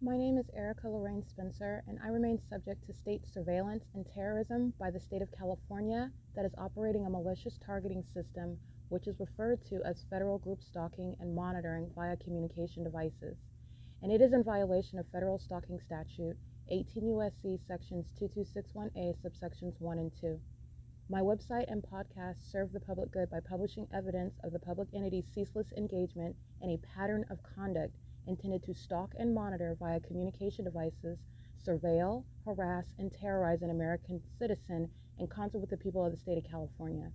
My name is Erica Lorraine Spencer, and I remain subject to state surveillance and terrorism by the state of California that is operating a malicious targeting system, which is referred to as federal group stalking and monitoring via communication devices. And it is in violation of federal stalking statute 18 U.S.C. sections 2261A subsections 1 and 2. My website and podcast serve the public good by publishing evidence of the public entity's ceaseless engagement in a pattern of conduct intended to stalk and monitor via communication devices, surveil, harass, and terrorize an American citizen in concert with the people of the state of California.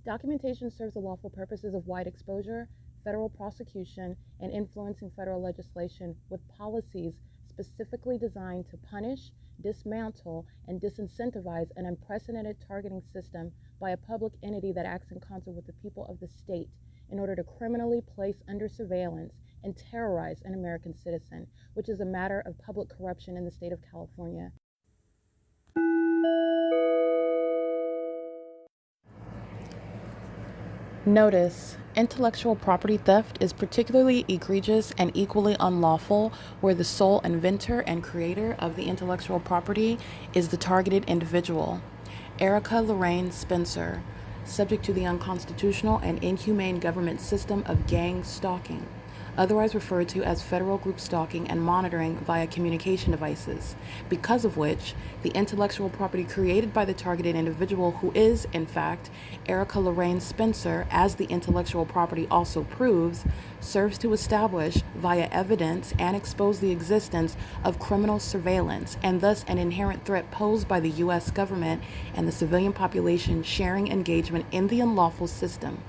Documentation serves the lawful purposes of wide exposure, federal prosecution, and influencing federal legislation with policies specifically designed to punish, dismantle, and disincentivize an unprecedented targeting system by a public entity that acts in concert with the people of the state in order to criminally place under surveillance and terrorize an American citizen, which is a matter of public corruption in the state of California. Notice: intellectual property theft is particularly egregious and equally unlawful where the sole inventor and creator of the intellectual property is the targeted individual. Erica Lorraine Spencer, subject to the unconstitutional and inhumane government system of gang stalking, otherwise referred to as federal group stalking and monitoring via communication devices, because of which the intellectual property created by the targeted individual, who is, in fact, Erica Lorraine Spencer, as the intellectual property also proves, serves to establish via evidence and expose the existence of criminal surveillance and thus an inherent threat posed by the U.S. government and the civilian population sharing engagement in the unlawful system.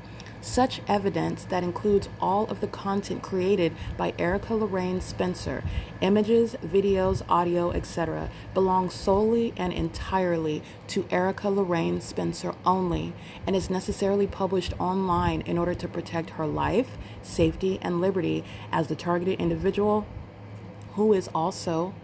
Such evidence that includes all of the content created by Erica Lorraine Spencer, images, videos, audio, etc., belongs solely and entirely to Erica Lorraine Spencer only and is necessarily published online in order to protect her life, safety, and liberty as the targeted individual, who is also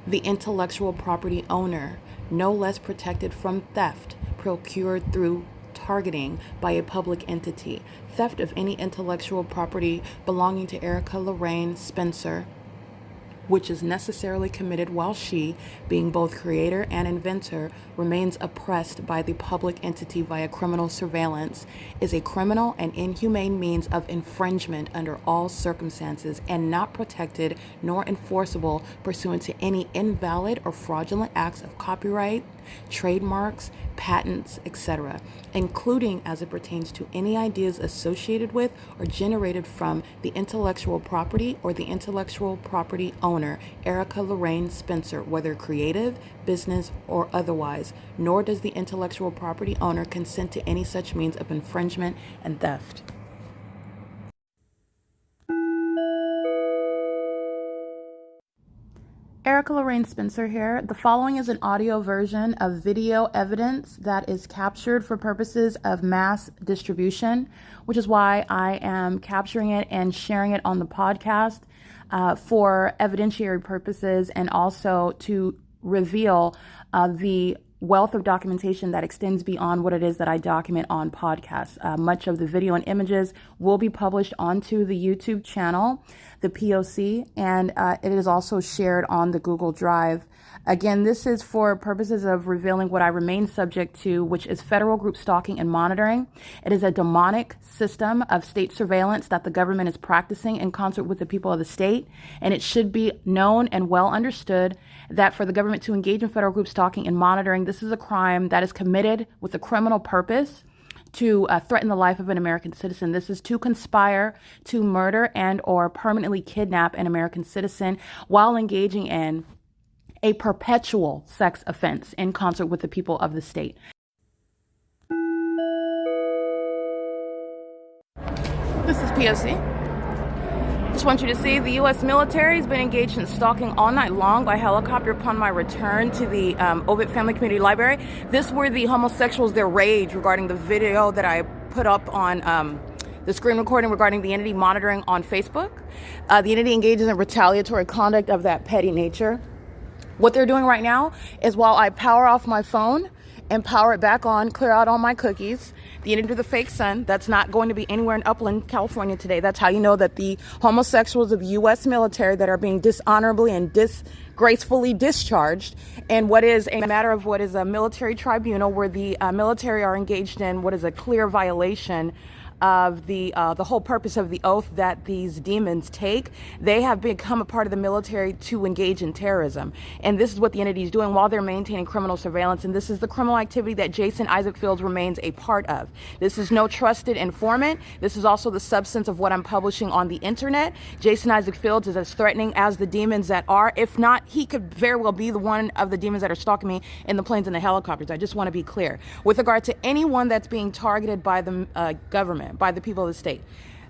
the intellectual property owner, no less protected from theft procured through targeting by a public entity. Theft of any intellectual property belonging to Erica Lorraine Spencer, which is necessarily committed while she, being both creator and inventor, remains oppressed by the public entity via criminal surveillance, is a criminal and inhumane means of infringement under all circumstances and not protected nor enforceable pursuant to any invalid or fraudulent acts of copyright, trademarks, patents, etc., including as it pertains to any ideas associated with or generated from the intellectual property or the intellectual property owner, Erica Lorraine Spencer, whether creative, business, or otherwise, nor does the intellectual property owner consent to any such means of infringement and theft. Erica Lorraine Spencer here. The following is an audio version of video evidence that is captured for purposes of mass distribution, which is why I am capturing it and sharing it on the podcast for evidentiary purposes and also to reveal the wealth of documentation that extends beyond what it is that I document on podcasts. Much of the video and images will be published onto the YouTube channel, the P.O.C, and it is also shared on the Google Drive. Again, this is for purposes of revealing what I remain subject to, which is federal group stalking and monitoring. It is a demonic system of state surveillance that the government is practicing in concert with the people of the state, and it should be known and well understood that for the government to engage in federal group stalking and monitoring, this is a crime that is committed with a criminal purpose to threaten the life of an American citizen. This is to conspire to murder and or permanently kidnap an American citizen while engaging in a perpetual sex offense in concert with the people of the state. This is P.O.C. Just want you to see the U.S. military has been engaged in stalking all night long by helicopter upon my return to the OVITT Family Community Library. This were the homosexuals, their rage regarding the video that I put up on the screen recording regarding the entity monitoring on Facebook. The entity engages in retaliatory conduct of that petty nature. What they're doing right now is while I power off my phone and power it back on, clear out all my cookies. The entity of the fake sun, that's not going to be anywhere in Upland, California today. That's how you know that the homosexuals of the U.S. military that are being dishonorably and disgracefully discharged, and what is a matter of what is a military tribunal where the military are engaged in what is a clear violation of the whole purpose of the oath that these demons take. They have become a part of the military to engage in terrorism. And this is what the entity is doing while they're maintaining criminal surveillance. And this is the criminal activity that Jason Isaac Fields remains a part of. This is no trusted informant. This is also the substance of what I'm publishing on the internet. Jason Isaac Fields is as threatening as the demons that are. If not, he could very well be the one of the demons that are stalking me in the planes and the helicopters. I just want to be clear. With regard to anyone that's being targeted by the government, by the people of the state,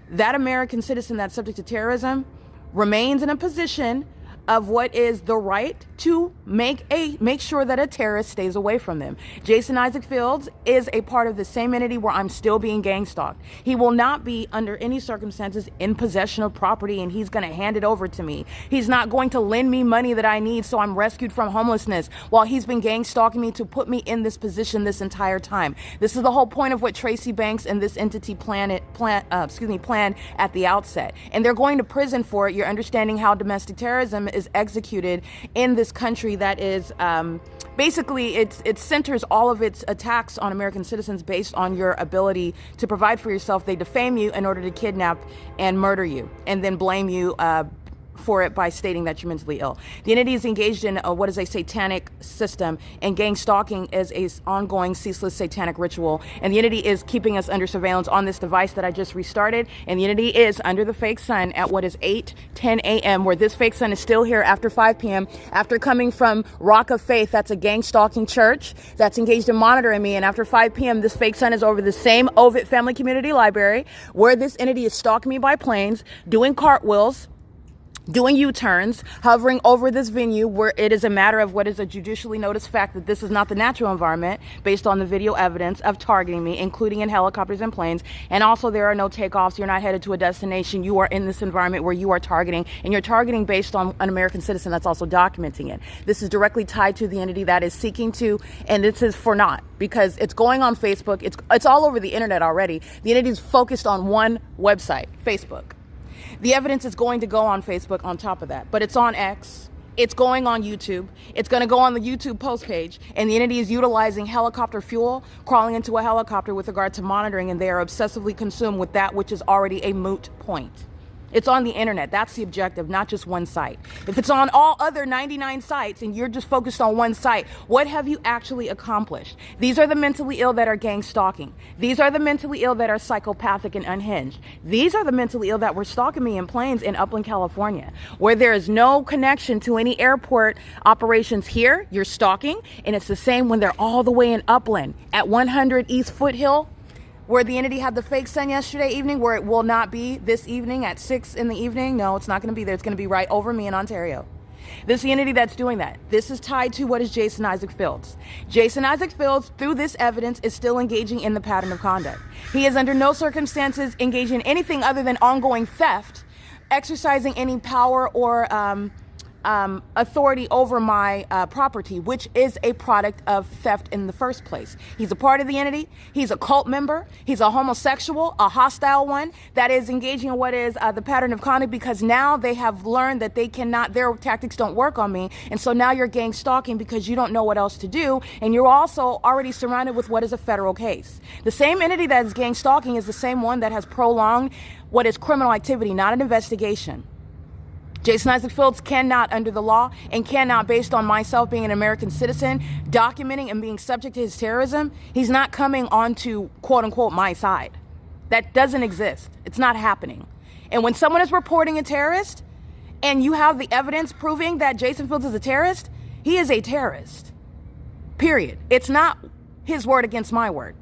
that American citizen that's subject to terrorism remains in a position of what is the right to make sure that a terrorist stays away from them. Jason Isaac Fields is a part of the same entity where I'm still being gang stalked. He will not be under any circumstances in possession of property and he's going to hand it over to me. He's not going to lend me money that I need so I'm rescued from homelessness while he's been gang stalking me to put me in this position this entire time. This is the whole point of what Tracy Banks and this entity planned at the outset. And they're going to prison for it. You're understanding how domestic terrorism is executed in this country that is basically it centers all of its attacks on American citizens based on your ability to provide for yourself. They defame you in order to kidnap and murder you and then blame you for it by stating that you're mentally ill. The entity is engaged in what is a satanic system, and gang stalking is a ongoing ceaseless satanic ritual, and the entity is keeping us under surveillance on this device that I just restarted, and the entity is under the fake sun at what is 8:10 a.m. where this fake sun is still here after 5 p.m. after coming from Rock of Faith, that's a gang stalking church that's engaged in monitoring me, and after 5 p.m. this fake sun is over the same OVITT Family Community Library where this entity is stalking me by planes, doing cartwheels, doing U-turns, hovering over this venue where it is a matter of what is a judicially noticed fact that this is not the natural environment based on the video evidence of targeting me, including in helicopters and planes. And also there are no takeoffs. You're not headed to a destination. You are in this environment where you are targeting, and you're targeting based on an American citizen that's also documenting it. This is directly tied to the entity that is seeking to, and this is for naught because it's going on Facebook. It's all over the internet already. The entity is focused on one website, Facebook. The evidence is going to go on Facebook on top of that, but it's on X, it's going on YouTube, it's going to go on the YouTube post page, and the entity is utilizing helicopter fuel, crawling into a helicopter with regard to monitoring, and they are obsessively consumed with that which is already a moot point. It's on the internet. That's the objective, not just one site. If it's on all other 99 sites and you're just focused on one site, what have you actually accomplished? These are the mentally ill that are gang stalking. These are the mentally ill that are psychopathic and unhinged. These are the mentally ill that were stalking me in planes in Upland, California, where there is no connection to any airport operations here. You're stalking, and it's the same when they're all the way in Upland at 100 East Foothill, where the entity had the fake sun yesterday evening, where it will not be this evening at 6 in the evening. No, it's not going to be there. It's going to be right over me in Ontario. This is the entity that's doing that. This is tied to what is Jason Isaac Fields. Jason Isaac Fields, through this evidence, is still engaging in the pattern of conduct. He is under no circumstances engaging in anything other than ongoing theft, exercising any power or authority over my property, which is a product of theft in the first place. He's a part of the entity. He's a cult member. He's a homosexual, a hostile one that is engaging in what is the pattern of conduct, because now they have learned that they cannot, their tactics don't work on me. And so now you're gang stalking because you don't know what else to do. And you're also already surrounded with what is a federal case. The same entity that is gang stalking is the same one that has prolonged what is criminal activity, not an investigation. Jason Isaac Fields cannot, under the law, and cannot, based on myself being an American citizen, documenting and being subject to his terrorism, he's not coming onto, quote unquote, my side. That doesn't exist. It's not happening. And when someone is reporting a terrorist, and you have the evidence proving that Jason Fields is a terrorist, he is a terrorist. Period. It's not his word against my word.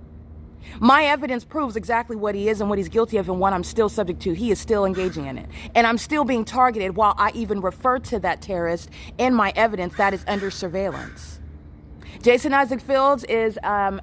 My evidence proves exactly what he is and what he's guilty of and what I'm still subject to. He is still engaging in it. And I'm still being targeted while I even refer to that terrorist in my evidence that is under surveillance. Jason Isaac Fields is a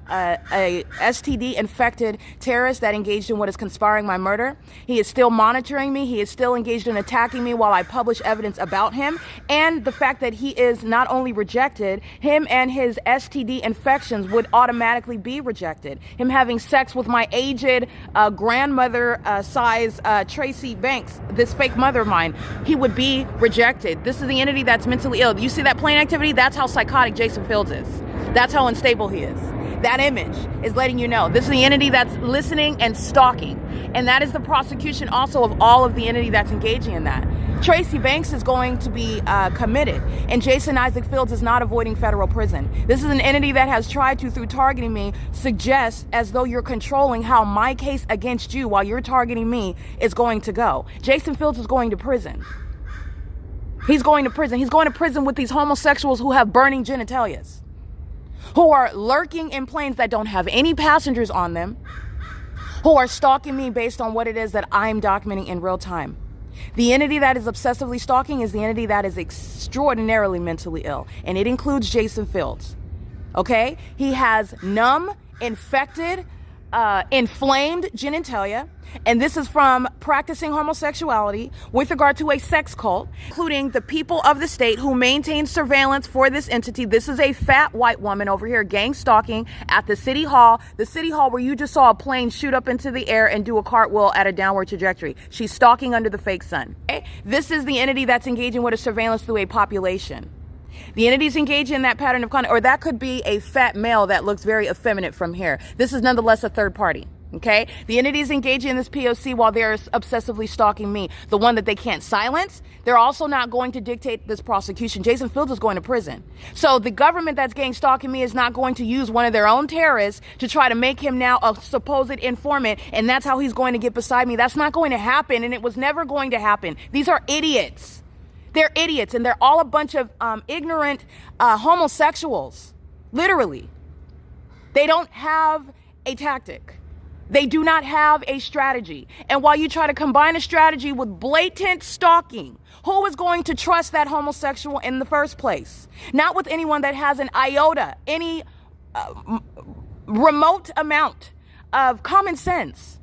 STD-infected terrorist that engaged in what is conspiring my murder. He is still monitoring me. He is still engaged in attacking me while I publish evidence about him. And the fact that he is not only rejected, him and his STD infections would automatically be rejected. Him having sex with my aged grandmother size Tracy Banks, this fake mother of mine, he would be rejected. This is the entity that's mentally ill. You see that plane activity? That's how psychotic Jason Fields is. That's how unstable he is. That image is letting you know. This is the entity that's listening and stalking. And that is the prosecution also of all of the entity that's engaging in that. Tracy Banks is going to be committed, and Jason Isaac Fields is not avoiding federal prison. This is an entity that has tried to, through targeting me, suggest as though you're controlling how my case against you while you're targeting me is going to go. Jason Fields is going to prison. He's going to prison. He's going to prison with these homosexuals who have burning genitalias, who are lurking in planes that don't have any passengers on them, who are stalking me based on what it is that I'm documenting in real time. The entity that is obsessively stalking is the entity that is extraordinarily mentally ill, and it includes Jason Fields. Okay? He has numb, infected, inflamed genitalia, and this is from practicing homosexuality with regard to a sex cult, including the people of the state who maintain surveillance for this entity. This is a fat white woman over here gang stalking at the city hall where you just saw a plane shoot up into the air and do a cartwheel at a downward trajectory. She's stalking under the fake sun. Okay? This is the entity that's engaging with a surveillance through a population. The entities engaged in that pattern of conduct, or that could be a fat male that looks very effeminate from here. This is nonetheless a third party. Okay? The entities engaging in this P.O.C. while they're obsessively stalking me, the one that they can't silence, they're also not going to dictate this prosecution. Jason Fields is going to prison. So the government that's gang stalking me is not going to use one of their own terrorists to try to make him now a supposed informant, and that's how he's going to get beside me. That's not going to happen, and it was never going to happen. These are idiots. They're idiots, and they're all a bunch of ignorant homosexuals. Literally. They don't have a tactic. They do not have a strategy. And while you try to combine a strategy with blatant stalking, who is going to trust that homosexual in the first place? Not with anyone that has an iota, any remote amount of common sense.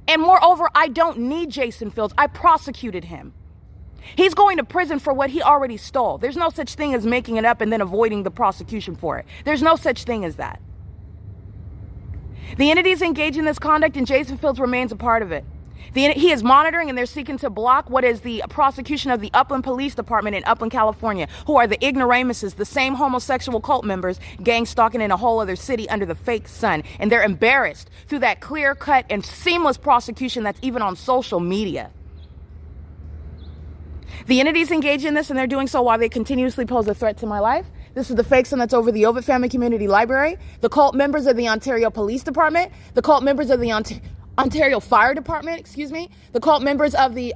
And moreover, I don't need Jason Fields. I prosecuted him. He's going to prison for what he already stole. There's no such thing as making it up and then avoiding the prosecution for it. There's no such thing as that. The entities engaged in this conduct, and Jason Fields remains a part of it. He is monitoring, and they're seeking to block what is the prosecution of the Upland Police Department in Upland, California, who are the ignoramuses, the same homosexual cult members gang stalking in a whole other city under the fake sun. And they're embarrassed through that clear-cut and seamless prosecution that's even on social media. The entities engaged in this, and they're doing so while they continuously pose a threat to my life. This is the fake son that's over the OVITT Family Community Library, the cult members of the Ontario Police Department, the cult members of the Ontario Fire Department, the cult members of the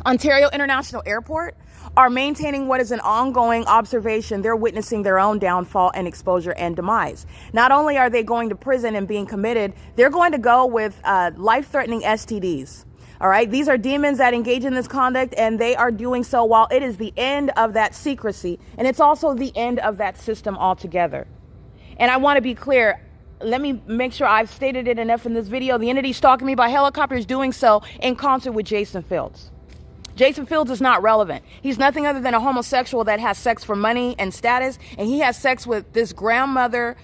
Ontario International Airport are maintaining what is an ongoing observation. They're witnessing their own downfall and exposure and demise. Not only are they going to prison and being committed, they're going to go with life-threatening STDs. All right, these are demons that engage in this conduct, and they are doing so while it is the end of that secrecy, and it's also the end of that system altogether. And I want to be clear. Let me make sure I've stated it enough in this video. The entity stalking me by helicopter is doing so in concert with Jason Fields. Jason Fields is not relevant. He's nothing other than a homosexual that has sex for money and status, and he has sex with this grandmother,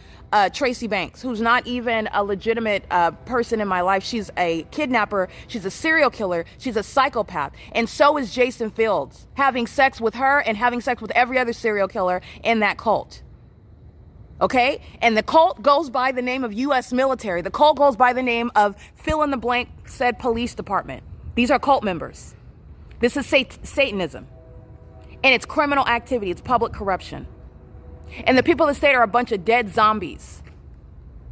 Tracy Banks, who's not even a legitimate person in my life. She's a kidnapper. She's a serial killer. She's a psychopath. And so is Jason Fields, having sex with her and having sex with every other serial killer in that cult. Okay? And the cult goes by the name of U.S. military. The cult goes by the name of fill in the blank said police department. These are cult members. This is Satanism. And it's criminal activity. It's public corruption. And the people of the state are a bunch of dead zombies.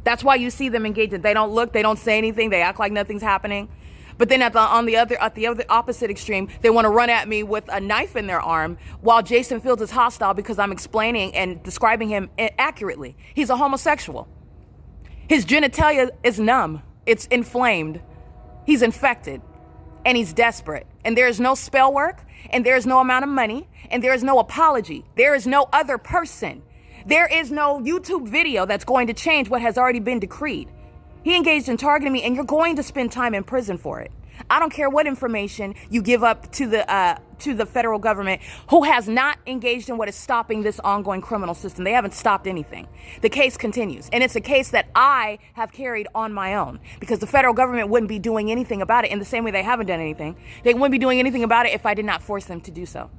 That's why you see them engaged. They don't look, they don't say anything, they act like nothing's happening. But then at the opposite extreme, they want to run at me with a knife in their arm while Jason Fields is hostile because I'm explaining and describing him accurately. He's a homosexual. His genitalia is numb. It's inflamed. He's infected. And he's desperate. And there is no spell work. And there is no amount of money. And there is no apology. There is no other person There is no YouTube video that's going to change what has already been decreed. He engaged in targeting me, and you're going to spend time in prison for it. I don't care what information you give up to the federal government, who has not engaged in what is stopping this ongoing criminal system. They haven't stopped anything. The case continues, and it's a case that I have carried on my own, because the federal government wouldn't be doing anything about it in the same way they haven't done anything. They wouldn't be doing anything about it if I did not force them to do so.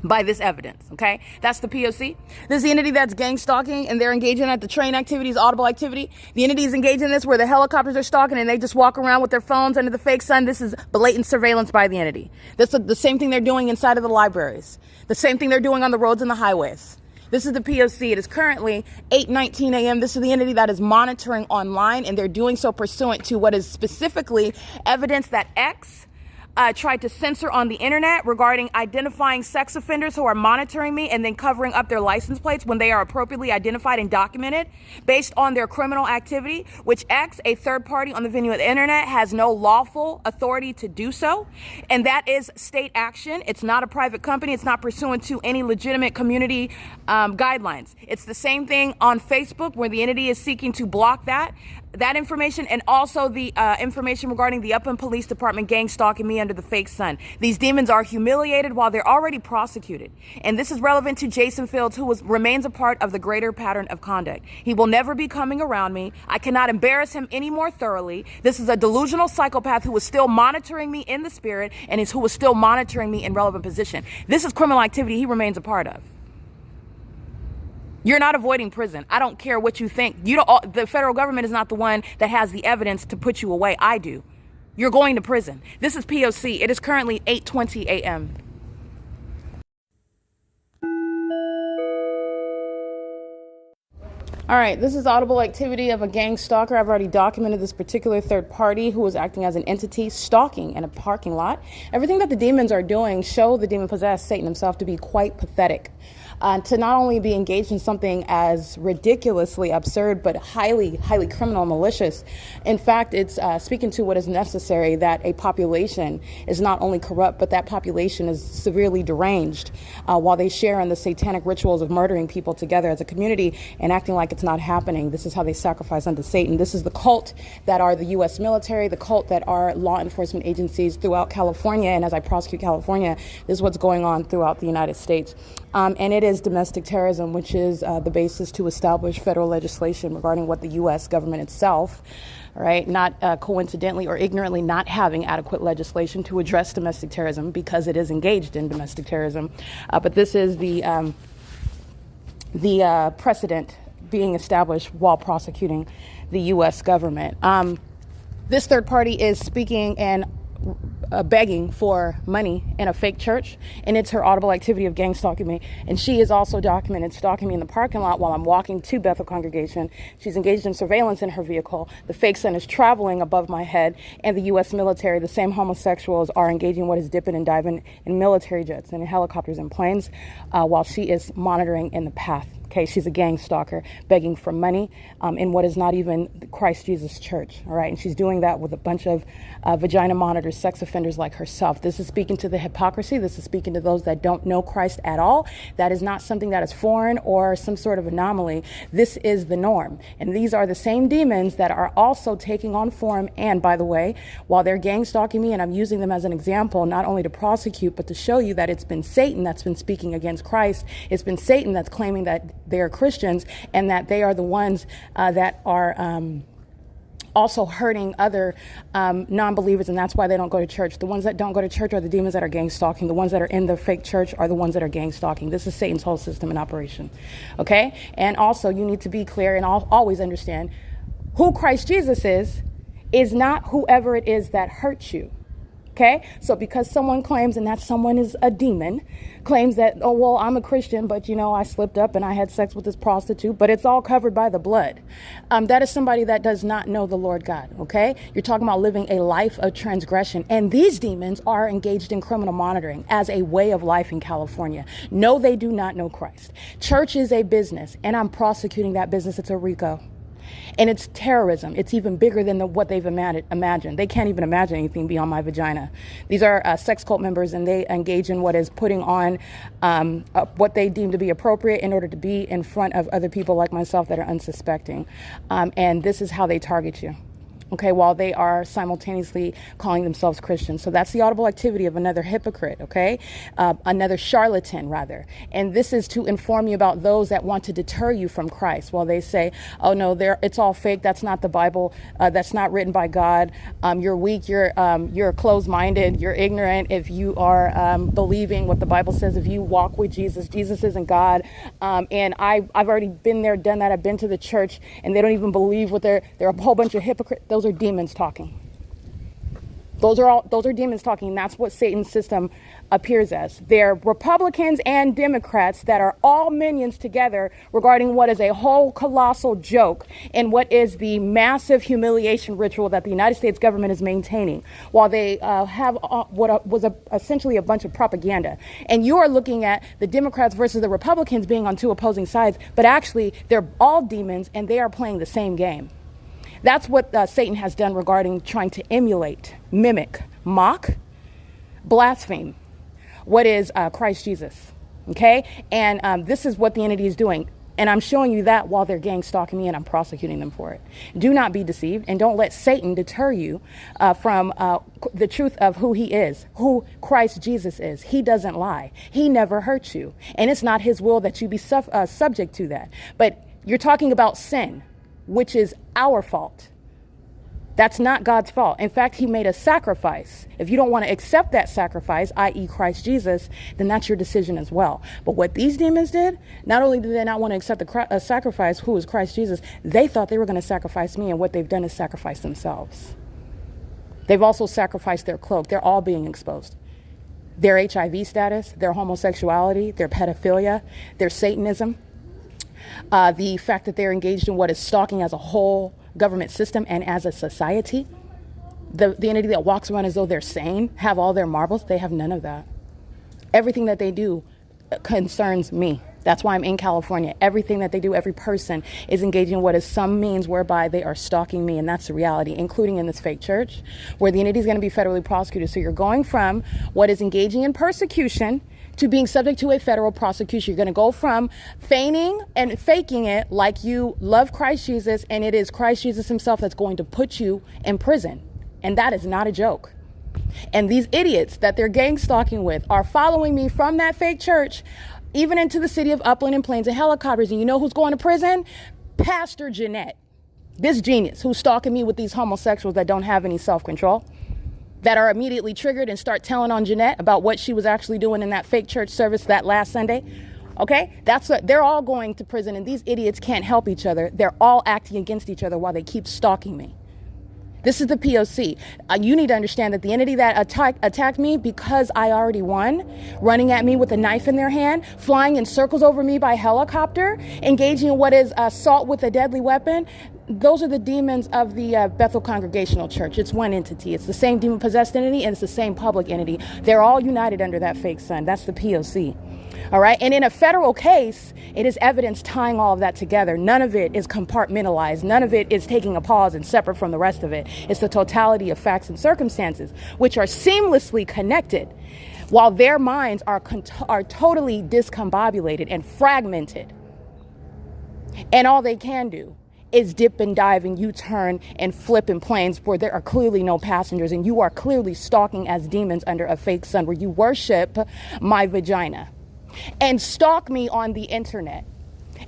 By this evidence, okay? That's the P.O.C. This is the entity that's gang stalking, and they're engaging at the train activities, audible activity. The entity is engaging in this where the helicopters are stalking and they just walk around with their phones under the fake sun. This is blatant surveillance by the entity. This is the same thing they're doing inside of the libraries. The same thing they're doing on the roads and the highways. This is the P.O.C. It is currently 8:19 a.m. This is the entity that is monitoring online, and they're doing so pursuant to what is specifically evidence that X tried to censor on the internet regarding identifying sex offenders who are monitoring me and then covering up their license plates when they are appropriately identified and documented based on their criminal activity, which X, a third party on the venue of the internet, has no lawful authority to do so. And that is state action. It's not a private company. It's not pursuant to any legitimate community guidelines. It's the same thing on Facebook, where the entity is seeking to block that information, and also the information regarding the Upland Police Department gang stalking me under the fake sun. These demons are humiliated while they're already prosecuted. And this is relevant to Jason Fields, who remains a part of the greater pattern of conduct. He will never be coming around me. I cannot embarrass him any more thoroughly. This is a delusional psychopath who is still monitoring me in the spirit, and who is still monitoring me in relevant position. This is criminal activity he remains a part of. You're not avoiding prison. I don't care what you think. The federal government is not the one that has the evidence to put you away. I do. You're going to prison. This is P.O.C. It is currently 8:20 a.m. All right, this is audible activity of a gang stalker. I've already documented this particular third party who is acting as an entity stalking in a parking lot. Everything that the demons are doing show the demon-possessed Satan himself to be quite pathetic. To not only be engaged in something as ridiculously absurd, but highly, highly criminal and malicious. In fact, it's speaking to what is necessary, that a population is not only corrupt, but that population is severely deranged while they share in the satanic rituals of murdering people together as a community and acting like it's not happening. This is how they sacrifice unto Satan. This is the cult that are the U.S. military, the cult that are law enforcement agencies throughout California. And as I prosecute California, this is what's going on throughout the United States. And it is domestic terrorism, which is the basis to establish federal legislation regarding what the U.S. government itself, right, not coincidentally or ignorantly not having adequate legislation to address domestic terrorism, because it is engaged in domestic terrorism. But this is the precedent being established while prosecuting the U.S. government. This third party is speaking and begging for money in a fake church, and it's her audible activity of gang stalking me. And she is also documented stalking me in the parking lot while I'm walking to Bethel Congregation. She's engaged in surveillance in her vehicle. The fake sun is traveling above my head, and the U.S. military, the same homosexuals, are engaging what is dipping and diving in military jets and in helicopters and planes while she is monitoring in the path. Okay, she's a gang stalker begging for money in what is not even Christ Jesus Church, all right? And she's doing that with a bunch of vagina monitors, sex offenders like herself. This is speaking to the hypocrisy. This is speaking to those that don't know Christ at all. That is not something that is foreign or some sort of anomaly. This is the norm. And these are the same demons that are also taking on form. And by the way, while they're gang stalking me, and I'm using them as an example, not only to prosecute, but to show you that it's been Satan that's been speaking against Christ. It's been Satan that's claiming that they are Christians, and that they are the ones that are also hurting other non-believers, and that's why they don't go to church. The ones that don't go to church are the demons that are gang stalking. The ones that are in the fake church are the ones that are gang stalking. This is Satan's whole system in operation, okay? And also, you need to be clear and always understand who Christ Jesus is not whoever it is that hurts you. Okay, so because someone claims, and that someone is a demon, claims that, oh, well, I'm a Christian, but, you know, I slipped up and I had sex with this prostitute, but it's all covered by the blood. That is somebody that does not know the Lord God, okay? You're talking about living a life of transgression. And these demons are engaged in criminal monitoring as a way of life in California. No, they do not know Christ. Church is a business, and I'm prosecuting that business. It's a RICO. And it's terrorism. It's even bigger than what they've imagined. They can't even imagine anything beyond my vagina. These are sex cult members, and they engage in what is putting on what they deem to be appropriate in order to be in front of other people like myself that are unsuspecting. And this is how they target you. Okay, while they are simultaneously calling themselves Christians. So that's the audible activity of another hypocrite, okay? Another charlatan, rather. And this is to inform you about those that want to deter you from Christ. While they say, oh no, it's all fake, that's not the Bible, that's not written by God, you're weak, you're closed-minded, you're ignorant if you are believing what the Bible says, if you walk with Jesus. Jesus isn't God. And I've already been there, done that. I've been to the church, and they don't even believe what they're a whole bunch of hypocrites. Those are demons talking. Those are demons talking. That's what Satan's system appears as. They're Republicans and Democrats that are all minions together regarding what is a whole colossal joke and what is the massive humiliation ritual that the United States government is maintaining while they have what was essentially a bunch of propaganda. And you are looking at the Democrats versus the Republicans being on two opposing sides, but actually they're all demons and they are playing the same game. That's what Satan has done regarding trying to emulate, mimic, mock, blaspheme what is Christ Jesus, okay? And this is what the entity is doing. And I'm showing you that while they're gang stalking me and I'm prosecuting them for it. Do not be deceived, and don't let Satan deter you from the truth of who he is, who Christ Jesus is. He doesn't lie. He never hurts you. And it's not his will that you be subject to that. But you're talking about sin, which is our fault. That's not God's fault. In fact, he made a sacrifice. If you don't want to accept that sacrifice, i.e. Christ Jesus, then that's your decision as well. But what these demons did, not only did they not want to accept the sacrifice, who is Christ Jesus, they thought they were going to sacrifice me, and what they've done is sacrifice themselves. They've also sacrificed their cloak. They're all being exposed. Their HIV status, their homosexuality, their pedophilia, their Satanism, the fact that they're engaged in what is stalking as a whole government system and as a society. The entity that walks around as though they're sane, have all their marbles, they have none of that. Everything that they do concerns me. That's why I'm in California. Everything that they do, every person is engaging in what is some means whereby they are stalking me, and that's the reality, including in this fake church, where the entity is going to be federally prosecuted. So you're going from what is engaging in persecution to being subject to a federal prosecution. You're going to go from feigning and faking it like you love Christ Jesus, and it is Christ Jesus himself that's going to put you in prison. And that is not a joke. And these idiots that they're gang stalking with are following me from that fake church, even into the city of Upland and planes and helicopters. And you know who's going to prison? Pastor Jeanette, this genius who's stalking me with these homosexuals that don't have any self-control, that are immediately triggered and start telling on Jeanette about what she was actually doing in that fake church service that last Sunday. Okay, that's what they're all going to prison, and these idiots can't help each other. They're all acting against each other while they keep stalking me. This is the P.O.C. You need to understand that the entity that attacked me because I already won, running at me with a knife in their hand, flying in circles over me by helicopter, engaging in what is assault with a deadly weapon. Those are the demons of the Bethel Congregational Church. It's one entity. It's the same demon-possessed entity, and it's the same public entity. They're all united under that fake sun. That's the P.O.C. All right. And in a federal case, it is evidence tying all of that together. None of it is compartmentalized. None of it is taking a pause and separate from the rest of it. It's the totality of facts and circumstances, which are seamlessly connected, while their minds are totally discombobulated and fragmented. And all they can do is dip and dive and U-turn and flip in planes where there are clearly no passengers, and you are clearly stalking as demons under a fake sun where you worship my vagina and stalk me on the internet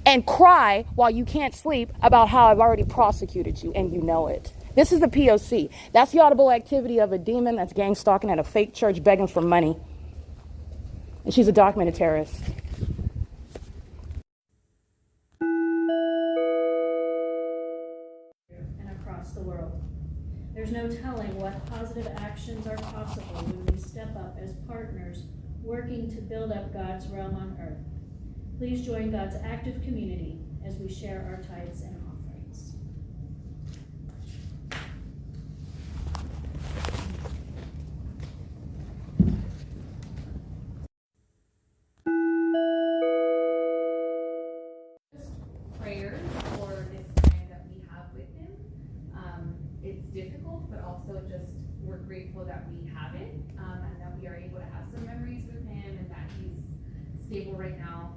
and cry while you can't sleep about how I've already prosecuted you, and you know it. This is the P.O.C. That's the audible activity of a demon that's gang stalking at a fake church begging for money. And she's a documented terrorist. And across the world. There's no telling what positive actions are possible when we step up as partners working to build up God's realm on earth. Please join God's active community as we share our tithes and offerings. Prayers for this time that we have grateful that we have it, and that we are able to have some memories with him, and that he's stable right now,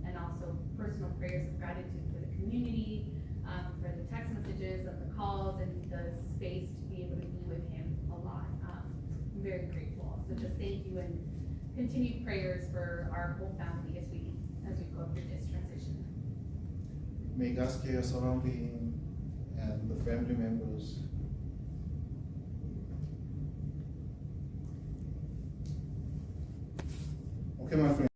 and also personal prayers of gratitude for the community, for the text messages, of the calls, and the space to be able to be with him a lot. I'm very grateful. So just thank you, and continued prayers for our whole family as we go through this transition. May God's care surround him and the family members. Okay, my friend.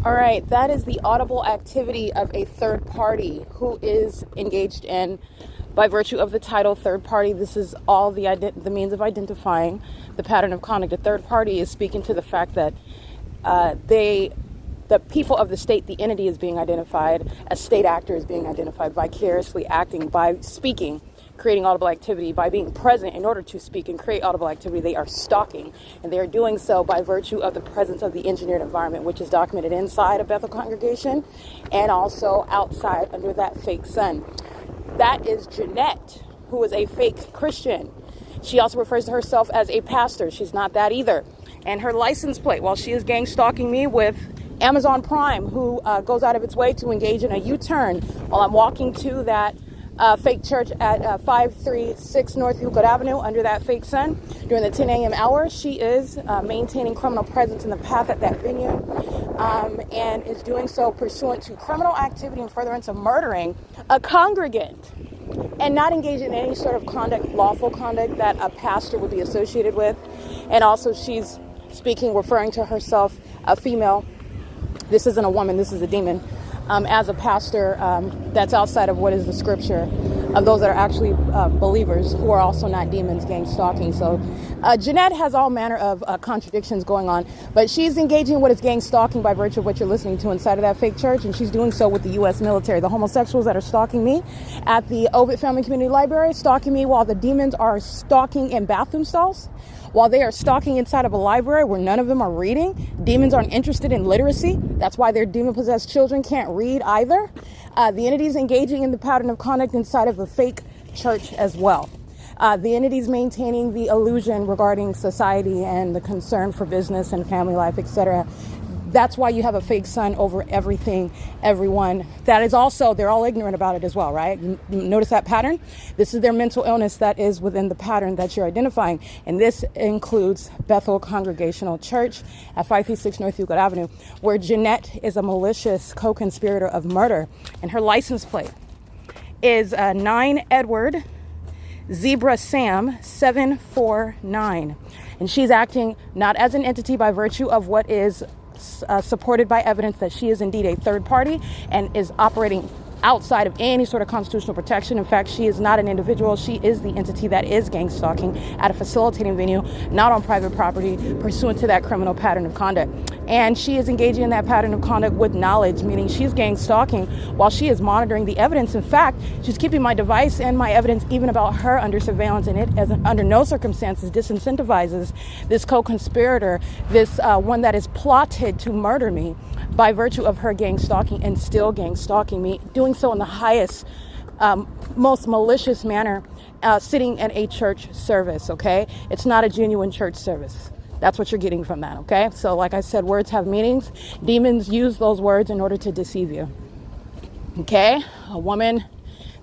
All right, that is the audible activity of a third party who is engaged in, by virtue of the title, third party. This is all the means of identifying the pattern of conduct. A third party is speaking to the fact that the people of the state, the entity, is being identified. A state actor is being identified, vicariously acting by speaking, creating audible activity, by being present in order to speak and create audible activity. They are stalking, and they are doing so by virtue of the presence of the engineered environment, which is documented inside a Bethel congregation and also outside under that fake sun. That is Jeanette, who is a fake Christian. She also refers to herself as a pastor. She's not that either. And her license plate, while she is gang stalking me with Amazon Prime, who goes out of its way to engage in a U-turn while I'm walking to that fake church at 536 North Euclid Avenue under that fake sun during the 10 a.m. hour. She is maintaining criminal presence in the path at that venue, and is doing so pursuant to criminal activity and furtherance of murdering a congregant, and not engaging in any sort of conduct, lawful conduct, that a pastor would be associated with. And also she's speaking, referring to herself, a female. This isn't a woman, this is a demon. As a pastor, that's outside of what is the scripture of those that are actually believers who are also not demons, gang stalking. So Jeanette has all manner of contradictions going on, but she's engaging in what is gang stalking by virtue of what you're listening to inside of that fake church, and she's doing so with the U.S. military. The homosexuals that are stalking me at the OVITT Family Community Library, stalking me while the demons are stalking in bathroom stalls, while they are stalking inside of a library where none of them are reading. Demons aren't interested in literacy. That's why their demon-possessed children can't read either. The entity's engaging in the pattern of conduct inside of a fake church as well. The entity's maintaining the illusion regarding society and the concern for business and family life, etc. That's why you have a fake sun over everything, everyone. That is also, they're all ignorant about it as well, right? Notice that pattern? This is their mental illness that is within the pattern that you're identifying. And this includes Bethel Congregational Church at 536 North Euclid Avenue, where Jeanette is a malicious co-conspirator of murder. And her license plate is 9 Edward Zebra Sam 749. And she's acting not as an entity by virtue of what is supported by evidence that she is indeed a third party and is operating outside of any sort of constitutional protection. In fact, she is not an individual. She is the entity that is gang stalking at a facilitating venue, not on private property, pursuant to that criminal pattern of conduct. And she is engaging in that pattern of conduct with knowledge, meaning she's gang stalking while she is monitoring the evidence. In fact, she's keeping my device and my evidence even about her under surveillance, and it as under no circumstances disincentivizes this co-conspirator, this one that is plotted to murder me by virtue of her gang stalking and still gang stalking me, doing so in the highest, most malicious manner, sitting at a church service, okay? It's not a genuine church service. That's what you're getting from that, okay? So like I said, words have meanings. Demons use those words in order to deceive you, okay? A woman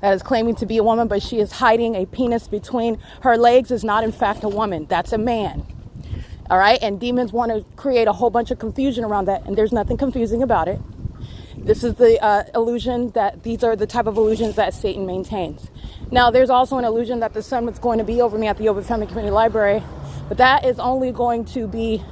that is claiming to be a woman, but she is hiding a penis between her legs is not in fact a woman. That's a man. All right, and demons want to create a whole bunch of confusion around that, and there's nothing confusing about it. This is the illusion that these are the type of illusions that Satan maintains. Now, there's also an illusion that the sun was going to be over me at the OVITT Family Community Library, but that is only going to be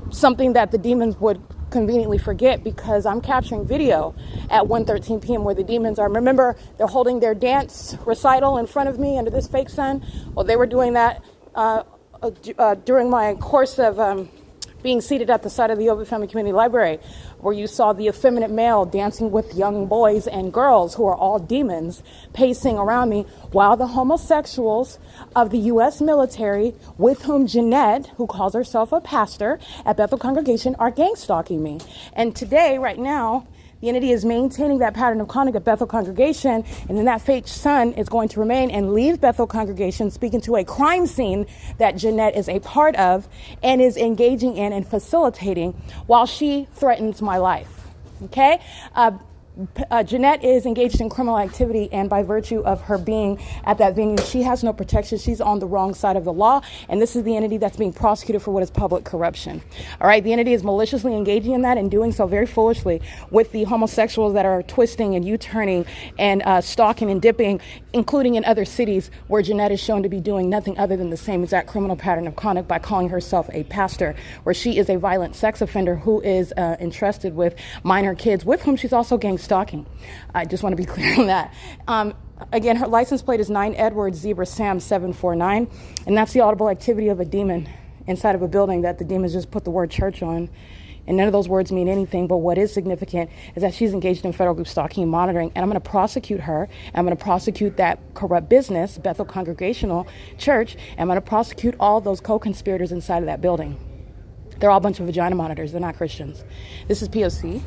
something that the demons would conveniently forget, because I'm capturing video at 1:13 p.m. where the demons are. Remember, they're holding their dance recital in front of me under this fake sun. Well, they were doing that during my course of being seated at the side of the OVITT Family Community Library, where you saw the effeminate male dancing with young boys and girls who are all demons pacing around me, while the homosexuals of the U.S. military, with whom Jeanette, who calls herself a pastor at Bethel Congregation, are gang stalking me. And today, right now, The entity is maintaining that pattern of conduct at Bethel Congregation, and then that fake son is going to remain and leave Bethel Congregation, speaking to a crime scene that Jeanette is a part of and is engaging in and facilitating while she threatens my life. Okay? Jeanette is engaged in criminal activity, and by virtue of her being at that venue, she has no protection. She's on the wrong side of the law, and this is the entity that's being prosecuted for what is public corruption. All right, the entity is maliciously engaging in that and doing so very foolishly with the homosexuals that are twisting and U-turning and stalking and dipping, including in other cities where Jeanette is shown to be doing nothing other than the same exact criminal pattern of conduct by calling herself a pastor, where she is a violent sex offender who is entrusted with minor kids, with whom she's also gang stalking. I just want to be clear on that. Again, her license plate is 9 Edward Zebra Sam 749, and that's the audible activity of a demon inside of a building that the demons just put the word church on. And none of those words mean anything, but what is significant is that she's engaged in federal group stalking and monitoring, and I'm going to prosecute her. I'm going to prosecute that corrupt business, Bethel Congregational Church, and I'm going to prosecute all those co-conspirators inside of that building. They're all a bunch of vagina monitors. They're not Christians. This is P.O.C.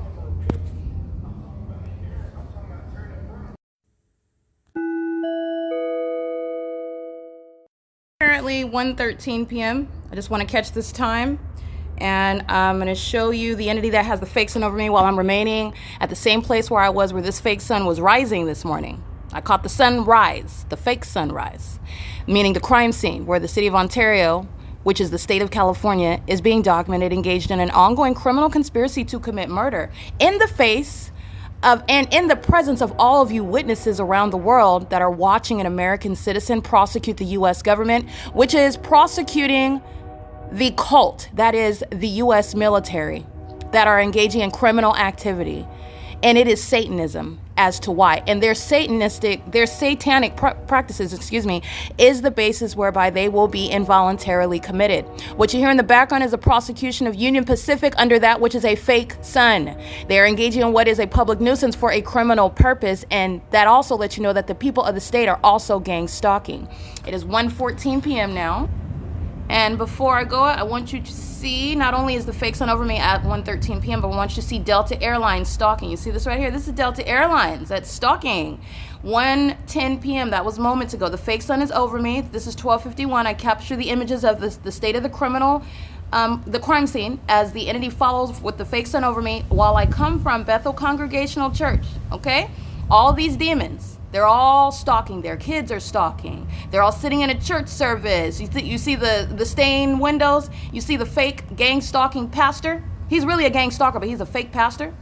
Currently 1:13 p.m. I just want to catch this time, and I'm going to show you the entity that has the fake sun over me while I'm remaining at the same place where I was, where this fake sun was rising this morning. I caught the sun rise, the fake sunrise, meaning the crime scene where the city of Ontario, which is the state of California, is being documented engaged in an ongoing criminal conspiracy to commit murder in the face of and in the presence of all of you witnesses around the world that are watching an American citizen prosecute the U.S. government, which is prosecuting the cult, that is the U.S. military, that are engaging in criminal activity. And it is Satanism as to why. And their satanic practices, is the basis whereby they will be involuntarily committed. What you hear in the background is a prosecution of Union Pacific under that which is a fake sun. They are engaging in what is a public nuisance for a criminal purpose, and that also lets you know that the people of the state are also gang stalking. It is 1:14 p.m. now. And before I go, I want you to see, not only is the fake sun over me at 1:13 p.m., but I want you to see Delta Airlines stalking. You see this right here? This is Delta Airlines that's stalking. 1:10 p.m., that was moments ago. The fake sun is over me. This is 12:51. I capture the images of the state of the the crime scene as the entity follows with the fake sun over me while I come from Bethel Congregational Church, okay? All these demons, they're all stalking. Their kids are stalking. They're all sitting in a church service. You see the stained windows. You see the fake gang stalking pastor. He's really a gang stalker, but he's a fake pastor.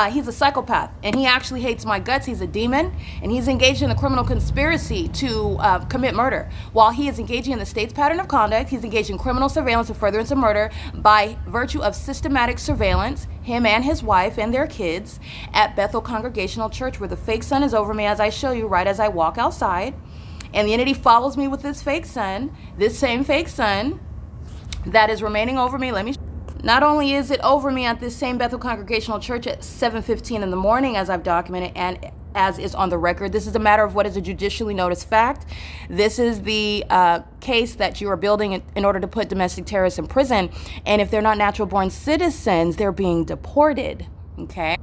He's a psychopath, and he actually hates my guts. He's a demon, and he's engaged in a criminal conspiracy to commit murder. While he is engaging in the state's pattern of conduct, he's engaged in criminal surveillance and furtherance of murder by virtue of systematic surveillance, him and his wife and their kids, at Bethel Congregational Church, where the fake sun is over me, as I show you right as I walk outside. And the entity follows me with this fake sun, this same fake sun that is remaining over me. Not only is it over me at this same Bethel Congregational Church at 7:15 in the morning, as I've documented and as is on the record, this is a matter of what is a judicially noticed fact. This is the case that you are building in order to put domestic terrorists in prison. And if they're not natural born citizens, they're being deported, okay?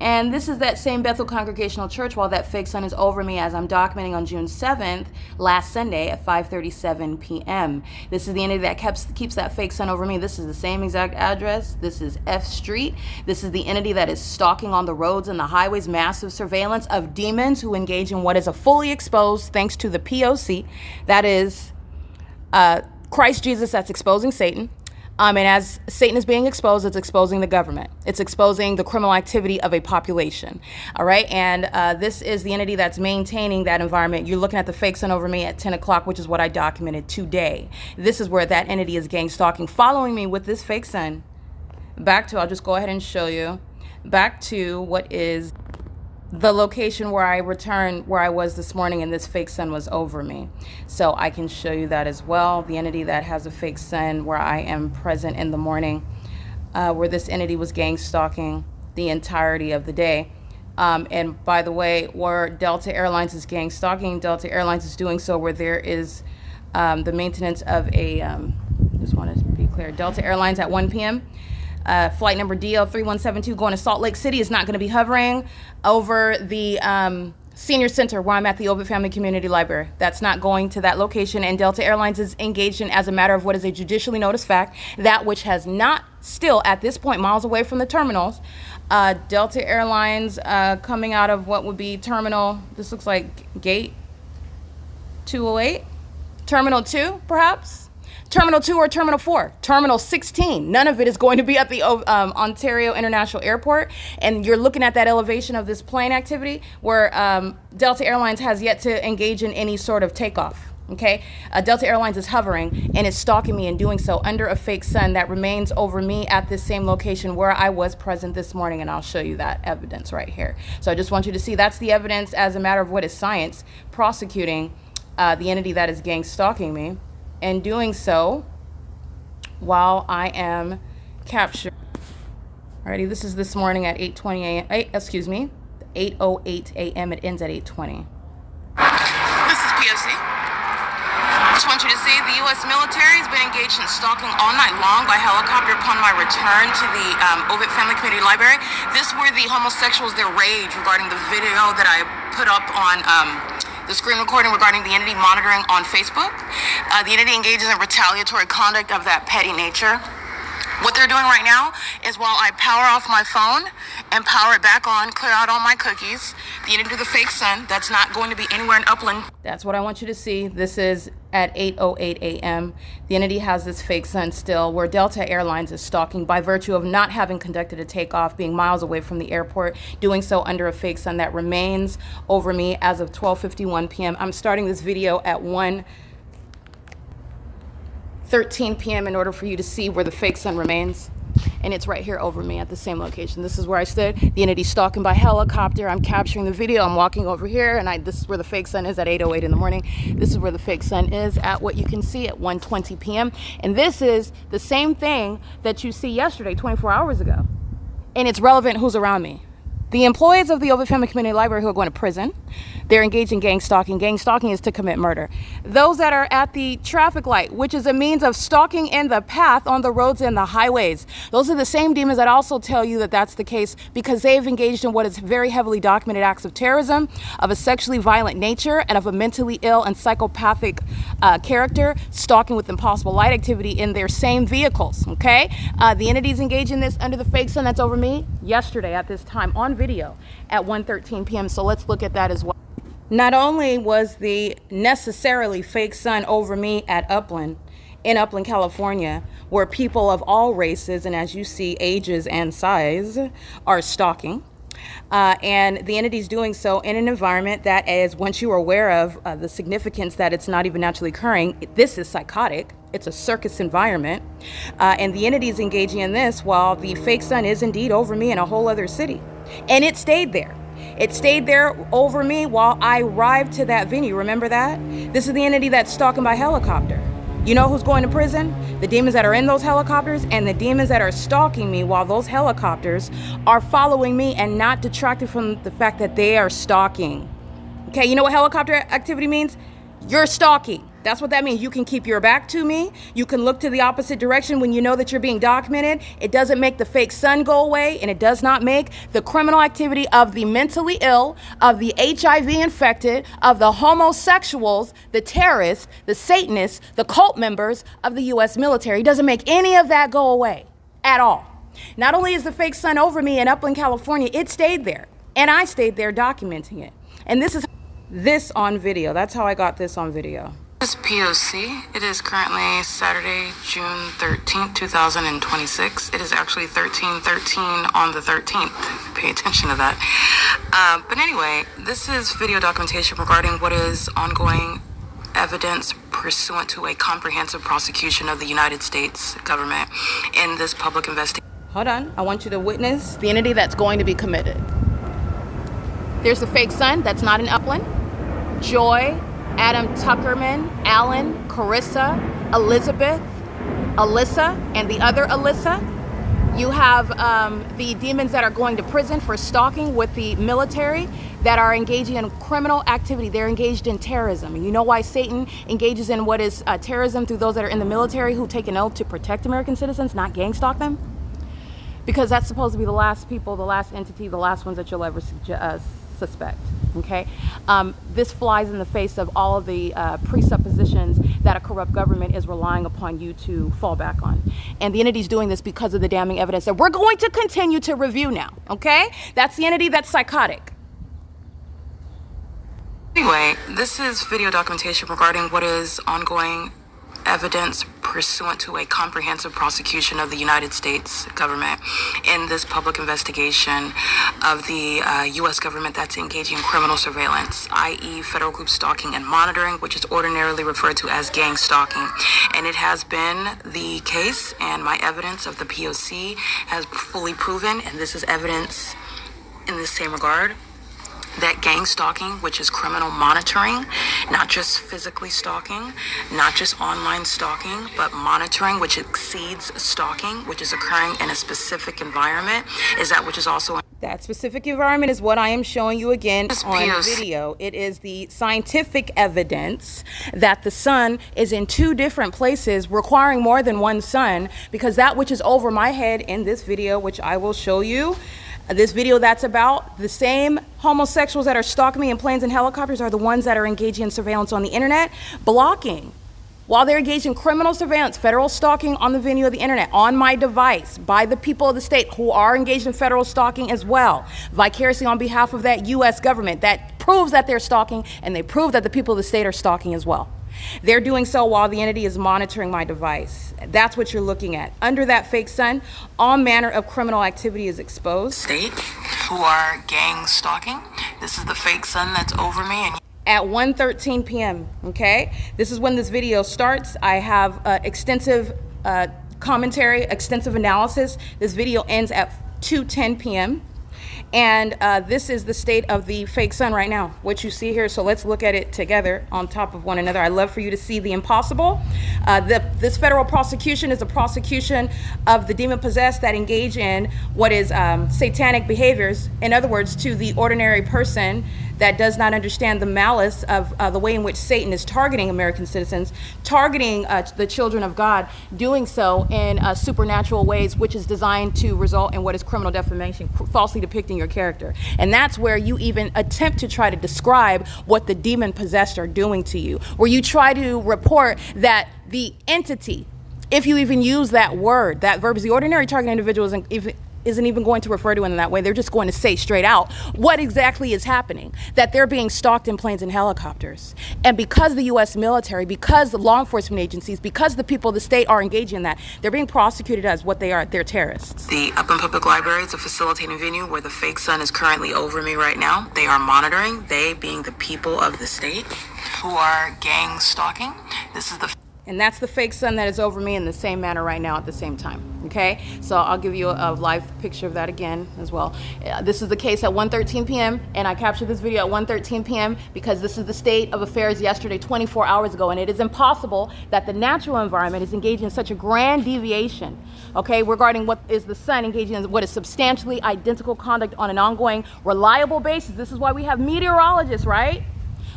And this is that same Bethel Congregational Church while that fake sun is over me, as I'm documenting on June 7th, last Sunday at 5:37 p.m. This is the entity that keeps that fake sun over me. This is the same exact address. This is F Street. This is the entity that is stalking on the roads and the highways, massive surveillance of demons who engage in what is a fully exposed, thanks to the P.O.C., that is Christ Jesus, that's exposing Satan. And as Satan is being exposed, it's exposing the government. It's exposing the criminal activity of a population. All right. And this is the entity that's maintaining that environment. You're looking at the fake sun over me at 10 o'clock, which is what I documented today. This is where that entity is gang stalking, following me with this fake sun. I'll just go ahead and show you back to what is the location where I returned, where I was this morning, and this fake sun was over me. So I can show you that as well. The entity that has a fake sun where I am present in the morning, where this entity was gang stalking the entirety of the day. And by the way, where Delta Airlines is gang stalking, Delta Airlines is doing so where there is the maintenance of a, just want to be clear, Delta Airlines at 1 p.m. Flight number DL3172 going to Salt Lake City is not going to be hovering over the Senior Center where I'm at, the OVITT Family Community Library. That's not going to that location, and Delta Airlines is engaged in, as a matter of what is a judicially noticed fact, that which has not still at this point miles away from the terminals. Delta Airlines coming out of what would be terminal, this looks like gate 208, terminal 2 perhaps, terminal 2 or terminal 4, terminal 16. None of it is going to be at the Ontario International Airport, and you're looking at that elevation of this plane activity where Delta Airlines has yet to engage in any sort of takeoff. Okay, Delta Airlines is hovering and is stalking me and doing so under a fake sun that remains over me at this same location where I was present this morning, and I'll show you that evidence right here. So I just want you to see that's the evidence as a matter of what is science prosecuting the entity that is gang stalking me, and doing so while I am captured. Alrighty, this is this morning at 8:20 a.m. 8:08 a.m. It ends at 8:20. This is P.O.C. Just want you to see the U.S. military has been engaged in stalking all night long by helicopter upon my return to the OVITT Family Community Library. This were the homosexuals, their rage regarding the video that I put up on the screen recording regarding the entity monitoring on Facebook. The entity engages in retaliatory conduct of that petty nature. What they're doing right now is while I power off my phone and power it back on, clear out all my cookies, the entity do the fake sun, that's not going to be anywhere in Upland. That's what I want you to see. This is at 8:08 a.m. The entity has this fake sun still, where Delta Airlines is stalking by virtue of not having conducted a takeoff, being miles away from the airport, doing so under a fake sun that remains over me as of 12:51 p.m. I'm starting this video at 1:13 p.m. in order for you to see where the fake sun remains. And it's right here over me at the same location. This is where I stood. The entity stalking by helicopter. I'm capturing the video. I'm walking over here, and this is where the fake sun is at 8:08 in the morning. This is where the fake sun is at what you can see at 1:20 p.m. And this is the same thing that you see yesterday, 24 hours ago. And it's relevant who's around me. The employees of the OVITT Family Community Library who are going to prison, they're engaged in gang stalking. Gang stalking is to commit murder. Those that are at the traffic light, which is a means of stalking in the path on the roads and the highways. Those are the same demons that also tell you that that's the case because they've engaged in what is very heavily documented acts of terrorism, of a sexually violent nature, and of a mentally ill and psychopathic character, stalking with impossible light activity in their same vehicles, okay? The entities engaged in this under the fake sun that's over me yesterday at this time on video at 1:13 p.m. So let's look at that as well. Not only was the necessarily fake sun over me at Upland, in Upland, California, where people of all races and, as you see, ages and size are stalking, and the entity's doing so in an environment that is, once you are aware of the significance that it's not even naturally occurring, this is psychotic. It's a circus environment, and the entity's engaging in this while the fake sun is indeed over me in a whole other city. And it stayed there. It stayed there over me while I arrived to that venue. Remember that? This is the entity that's stalking by helicopter. You know who's going to prison? The demons that are in those helicopters and the demons that are stalking me while those helicopters are following me and not detracted from the fact that they are stalking. Okay, you know what helicopter activity means? You're stalking. That's what that means. You can keep your back to me. You can look to the opposite direction when you know that you're being documented. It doesn't make the fake sun go away, and it does not make the criminal activity of the mentally ill, of the HIV infected, of the homosexuals, the terrorists, the Satanists, the cult members of the U.S. military. It doesn't make any of that go away at all. Not only is the fake sun over me in Upland, California, it stayed there, and I stayed there documenting it. And this is this on video. That's how I got this on video. This is P.O.C. It is currently Saturday, June 13th, 2026. It is actually 13/13 on the 13th. Pay attention to that. But anyway, this is video documentation regarding what is ongoing evidence pursuant to a comprehensive prosecution of the United States government in this public investigation. Hold on. I want you to witness the entity that's going to be committed. There's the fake sun. That's not in Upland. Joy, Adam Tuckerman, Alan, Carissa, Elizabeth, Alyssa, and the other Alyssa. You have the demons that are going to prison for stalking with the military that are engaging in criminal activity. They're engaged in terrorism. And you know why Satan engages in what is terrorism through those that are in the military who take an oath to protect American citizens, not gang stalk them? because that's supposed to be the last people, the last entity, the last ones that you'll ever suspect. Okay, this flies in the face of all of the presuppositions that a corrupt government is relying upon you to fall back on. And the entity's doing this because of the damning evidence that we're going to continue to review now. Okay, that's the entity that's psychotic. Anyway, this is video documentation regarding what is ongoing evidence pursuant to a comprehensive prosecution of the United States government in this public investigation of the U.S. government that's engaging in criminal surveillance, i.e. federal group stalking and monitoring, which is ordinarily referred to as gang stalking. And it has been the case, and my evidence of the P.O.C. has fully proven, and this is evidence in the same regard, that gang stalking, which is criminal monitoring, not just physically stalking, not just online stalking, but monitoring, which exceeds stalking, which is occurring in a specific environment, is that which is also... That specific environment is what I am showing you again on P.O.C. video. It is the scientific evidence that the sun is in two different places, requiring more than one sun, because that which is over my head in this video, which I will show you, this video that's about the same homosexuals that are stalking me in planes and helicopters are the ones that are engaging in surveillance on the internet, blocking, while they're engaged in criminal surveillance, federal stalking on the venue of the internet, on my device, by the people of the state who are engaged in federal stalking as well, vicariously on behalf of that U.S. government that proves that they're stalking, and they prove that the people of the state are stalking as well. They're doing so while the entity is monitoring my device. That's what you're looking at. Under that fake sun, all manner of criminal activity is exposed. State who are gang stalking. This is the fake sun that's over me. And At 1:13 p.m., okay? This is when this video starts. I have extensive commentary, extensive analysis. This video ends at 2:10 p.m. And this is the state of the fake sun right now, what you see here. So let's look at it together on top of one another. I'd love for you to see the impossible. This federal prosecution is a prosecution of the demon-possessed that engage in what is satanic behaviors. In other words, to the ordinary person that does not understand the malice of the way in which Satan is targeting American citizens, targeting the children of God, doing so in supernatural ways, which is designed to result in what is criminal defamation, falsely depicting your character. And that's where you even attempt to try to describe what the demon-possessed are doing to you, where you try to report that the entity, if you even use that word, that verb, is the ordinary target individual isn't even going to refer to it in that way. They're just going to say straight out what exactly is happening, that they're being stalked in planes and helicopters. And because the U.S. military, because the law enforcement agencies, because the people of the state are engaging in that, they're being prosecuted as what they are. They're terrorists. the Upland Public Library is a facilitating venue where the fake sun is currently over me right now. They are monitoring, they being the people of the state who are gang stalking. This is the And that's the fake sun that is over me in the same manner right now at the same time, okay? So I'll give you a live picture of that again as well. This is the case at 1:13 p.m. and I captured this video at 1:13 p.m. because this is the state of affairs yesterday, 24 hours ago, and it is impossible that the natural environment is engaging in such a grand deviation, okay, regarding what is the sun engaging in what is substantially identical conduct on an ongoing, reliable basis. This is why we have meteorologists, right?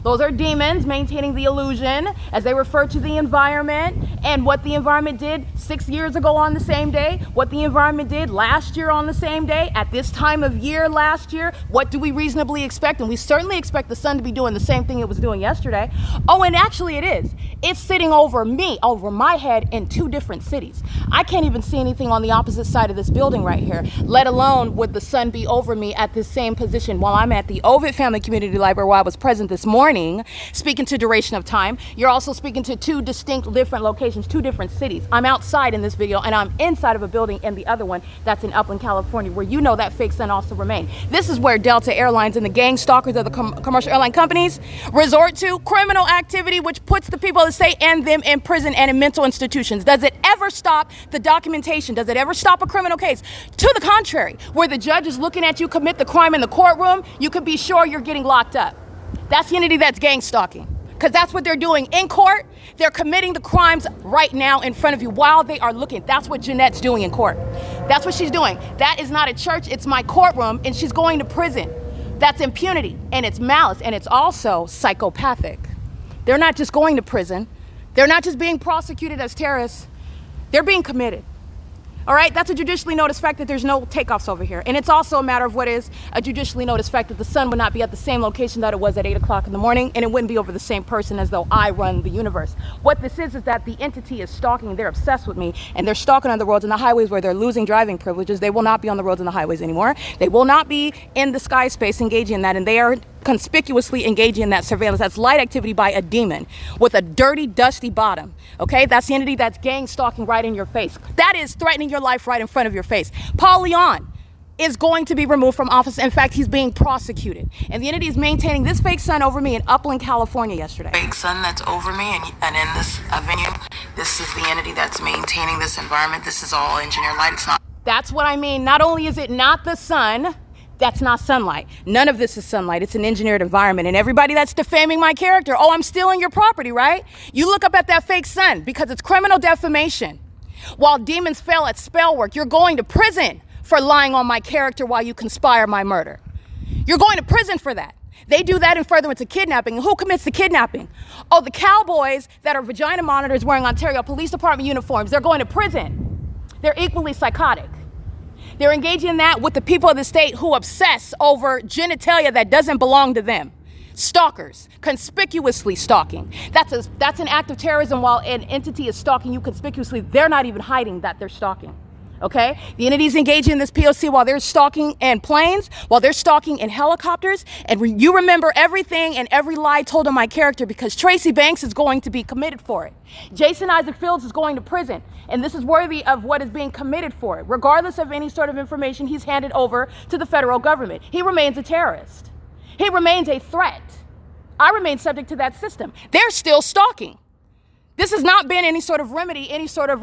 Those are demons maintaining the illusion as they refer to the environment and what the environment did 6 years ago on the same day, what the environment did last year on the same day, at this time of year last year. What do we reasonably expect? And we certainly expect the sun to be doing the same thing it was doing yesterday. Oh, and actually it is. It's sitting over me, over my head in two different cities. I can't even see anything on the opposite side of this building right here, let alone would the sun be over me at this same position while I'm at the OVITT Family Community Library where I was present this morning, speaking to duration of time. You're also speaking to two distinct different locations, two different cities. I'm outside in this video and I'm inside of a building in the other one that's in Upland, California, where you know that fake sun also remained. This is where Delta Airlines and the gang stalkers of the commercial airline companies resort to criminal activity, which puts the people of the state and them in prison and in mental institutions. Does it ever stop the documentation? Does it ever stop a criminal case? To the contrary, where the judge is looking at you commit the crime in the courtroom, you can be sure you're getting locked up. That's the entity that's gang stalking, because that's what they're doing in court. They're committing the crimes right now in front of you while they are looking. That's what Jeanette's doing in court. That's what she's doing. That is not a church, it's my courtroom, and she's going to prison. That's impunity, and it's malice, and it's also psychopathic. They're not just going to prison. They're not just being prosecuted as terrorists. They're being committed. All right, that's a judicially noticed fact that there's no takeoffs over here. And it's also a matter of what is a judicially noticed fact that the sun would not be at the same location that it was at 8 o'clock in the morning, and it wouldn't be over the same person as though I run the universe. What this is that the entity is stalking, they're obsessed with me, and they're stalking on the roads and the highways where they're losing driving privileges. They will not be on the roads and the highways anymore. They will not be in the sky space engaging in that, and they are conspicuously engaging in that surveillance. That's light activity by a demon with a dirty, dusty bottom. Okay, that's the entity that's gang stalking right in your face. That is threatening your life right in front of your face. Paul Leon is going to be removed from office. In fact, he's being prosecuted. And the entity is maintaining this fake sun over me in Upland, California yesterday. Fake sun that's over me, and in this venue, this is the entity that's maintaining this environment. This is all engineered light. It's not. That's what I mean. Not only is it not the sun, that's not sunlight. None of this is sunlight. It's an engineered environment. And everybody that's defaming my character, oh, I'm stealing your property, right? You look up at that fake sun because it's criminal defamation. While demons fail at spell work, you're going to prison for lying on my character while you conspire my murder. You're going to prison for that. They do that in furtherance of kidnapping. And who commits the kidnapping? Oh, the cowboys that are vagina monitors wearing Ontario Police Department uniforms. They're going to prison. They're equally psychotic. They're engaging in that with the people of the state who obsess over genitalia that doesn't belong to them. Stalkers, conspicuously stalking. That's an act of terrorism. While an entity is stalking you conspicuously, they're not even hiding that they're stalking. Okay? The entity's engaging in this P.O.C. while they're stalking in planes, while they're stalking in helicopters, and you remember everything and every lie told on my character because Tracy Banks is going to be committed for it. Jason Isaac Fields is going to prison, and this is worthy of what is being committed for it. Regardless of any sort of information he's handed over to the federal government, he remains a terrorist. He remains a threat. I remain subject to that system. They're still stalking. This has not been any sort of remedy, any sort of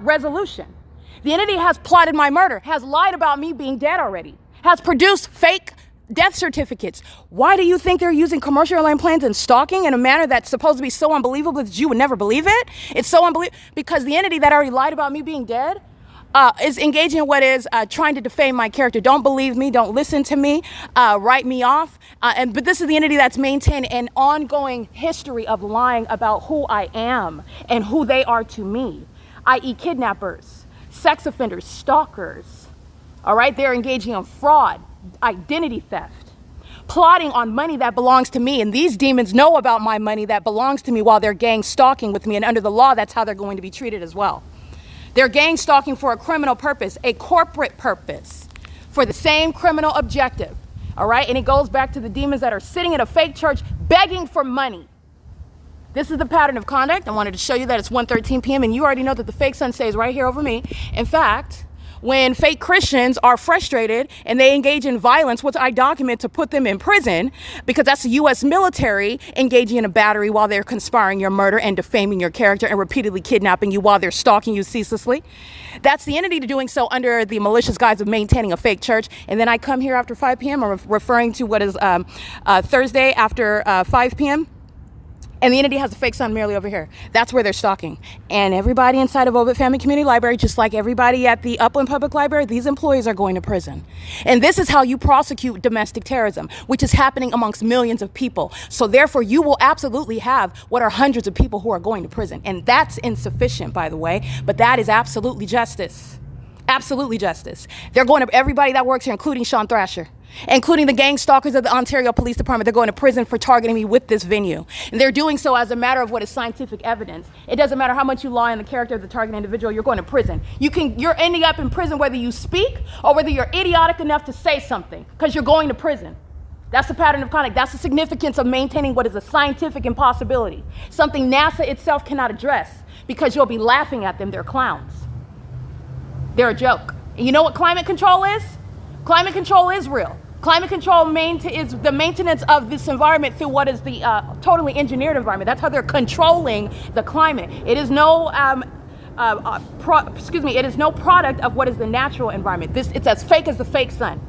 resolution. The entity has plotted my murder, has lied about me being dead already, has produced fake death certificates. Why do you think they're using commercial airline planes and stalking in a manner that's supposed to be so unbelievable that you would never believe it? It's so unbelievable because the entity that already lied about me being dead is engaging in what is trying to defame my character. Don't believe me, don't listen to me, write me off. But this is the entity that's maintained an ongoing history of lying about who I am and who they are to me, i.e. kidnappers, sex offenders, stalkers. All right, they're engaging in fraud, identity theft, plotting on money that belongs to me. And these demons know about my money that belongs to me while they're gang stalking with me. And under the law, that's how they're going to be treated as well. They're gang stalking for a criminal purpose, a corporate purpose, for the same criminal objective. All right, and it goes back to the demons that are sitting in a fake church begging for money. This is the pattern of conduct. I wanted to show you that it's 1:13 p.m. and you already know that the fake sun stays right here over me. In fact, when fake Christians are frustrated and they engage in violence, which I document to put them in prison, because that's the U.S. military engaging in a battery while they're conspiring your murder and defaming your character and repeatedly kidnapping you while they're stalking you ceaselessly. That's the entity doing so under the malicious guise of maintaining a fake church. And then I come here after 5 p.m. I'm referring to what is Thursday after 5 p.m. And the entity has a fake sun merely over here. That's where they're stalking. And everybody inside of OVITT Family Community Library, just like everybody at the Upland Public Library, these employees are going to prison. And this is how you prosecute domestic terrorism, which is happening amongst millions of people. So therefore, you will absolutely have what are hundreds of people who are going to prison. And that's insufficient, by the way, but that is absolutely justice. Absolutely justice. They're going to everybody that works here, including Sean Thrasher, including the gang stalkers of the Ontario Police Department. They're going to prison for targeting me with this venue. And they're doing so as a matter of what is scientific evidence. It doesn't matter how much you lie on the character of the target individual, you're going to prison. You're ending up in prison whether you speak or whether you're idiotic enough to say something, because you're going to prison. That's the pattern of conduct. That's the significance of maintaining what is a scientific impossibility, something NASA itself cannot address, because you'll be laughing at them. They're clowns. They're a joke. And you know what climate control is? Climate control is real. Climate control is the maintenance of this environment through what is the totally engineered environment. That's how they're controlling the climate. It is no, it is no product of what is the natural environment. It's as fake as the fake sun.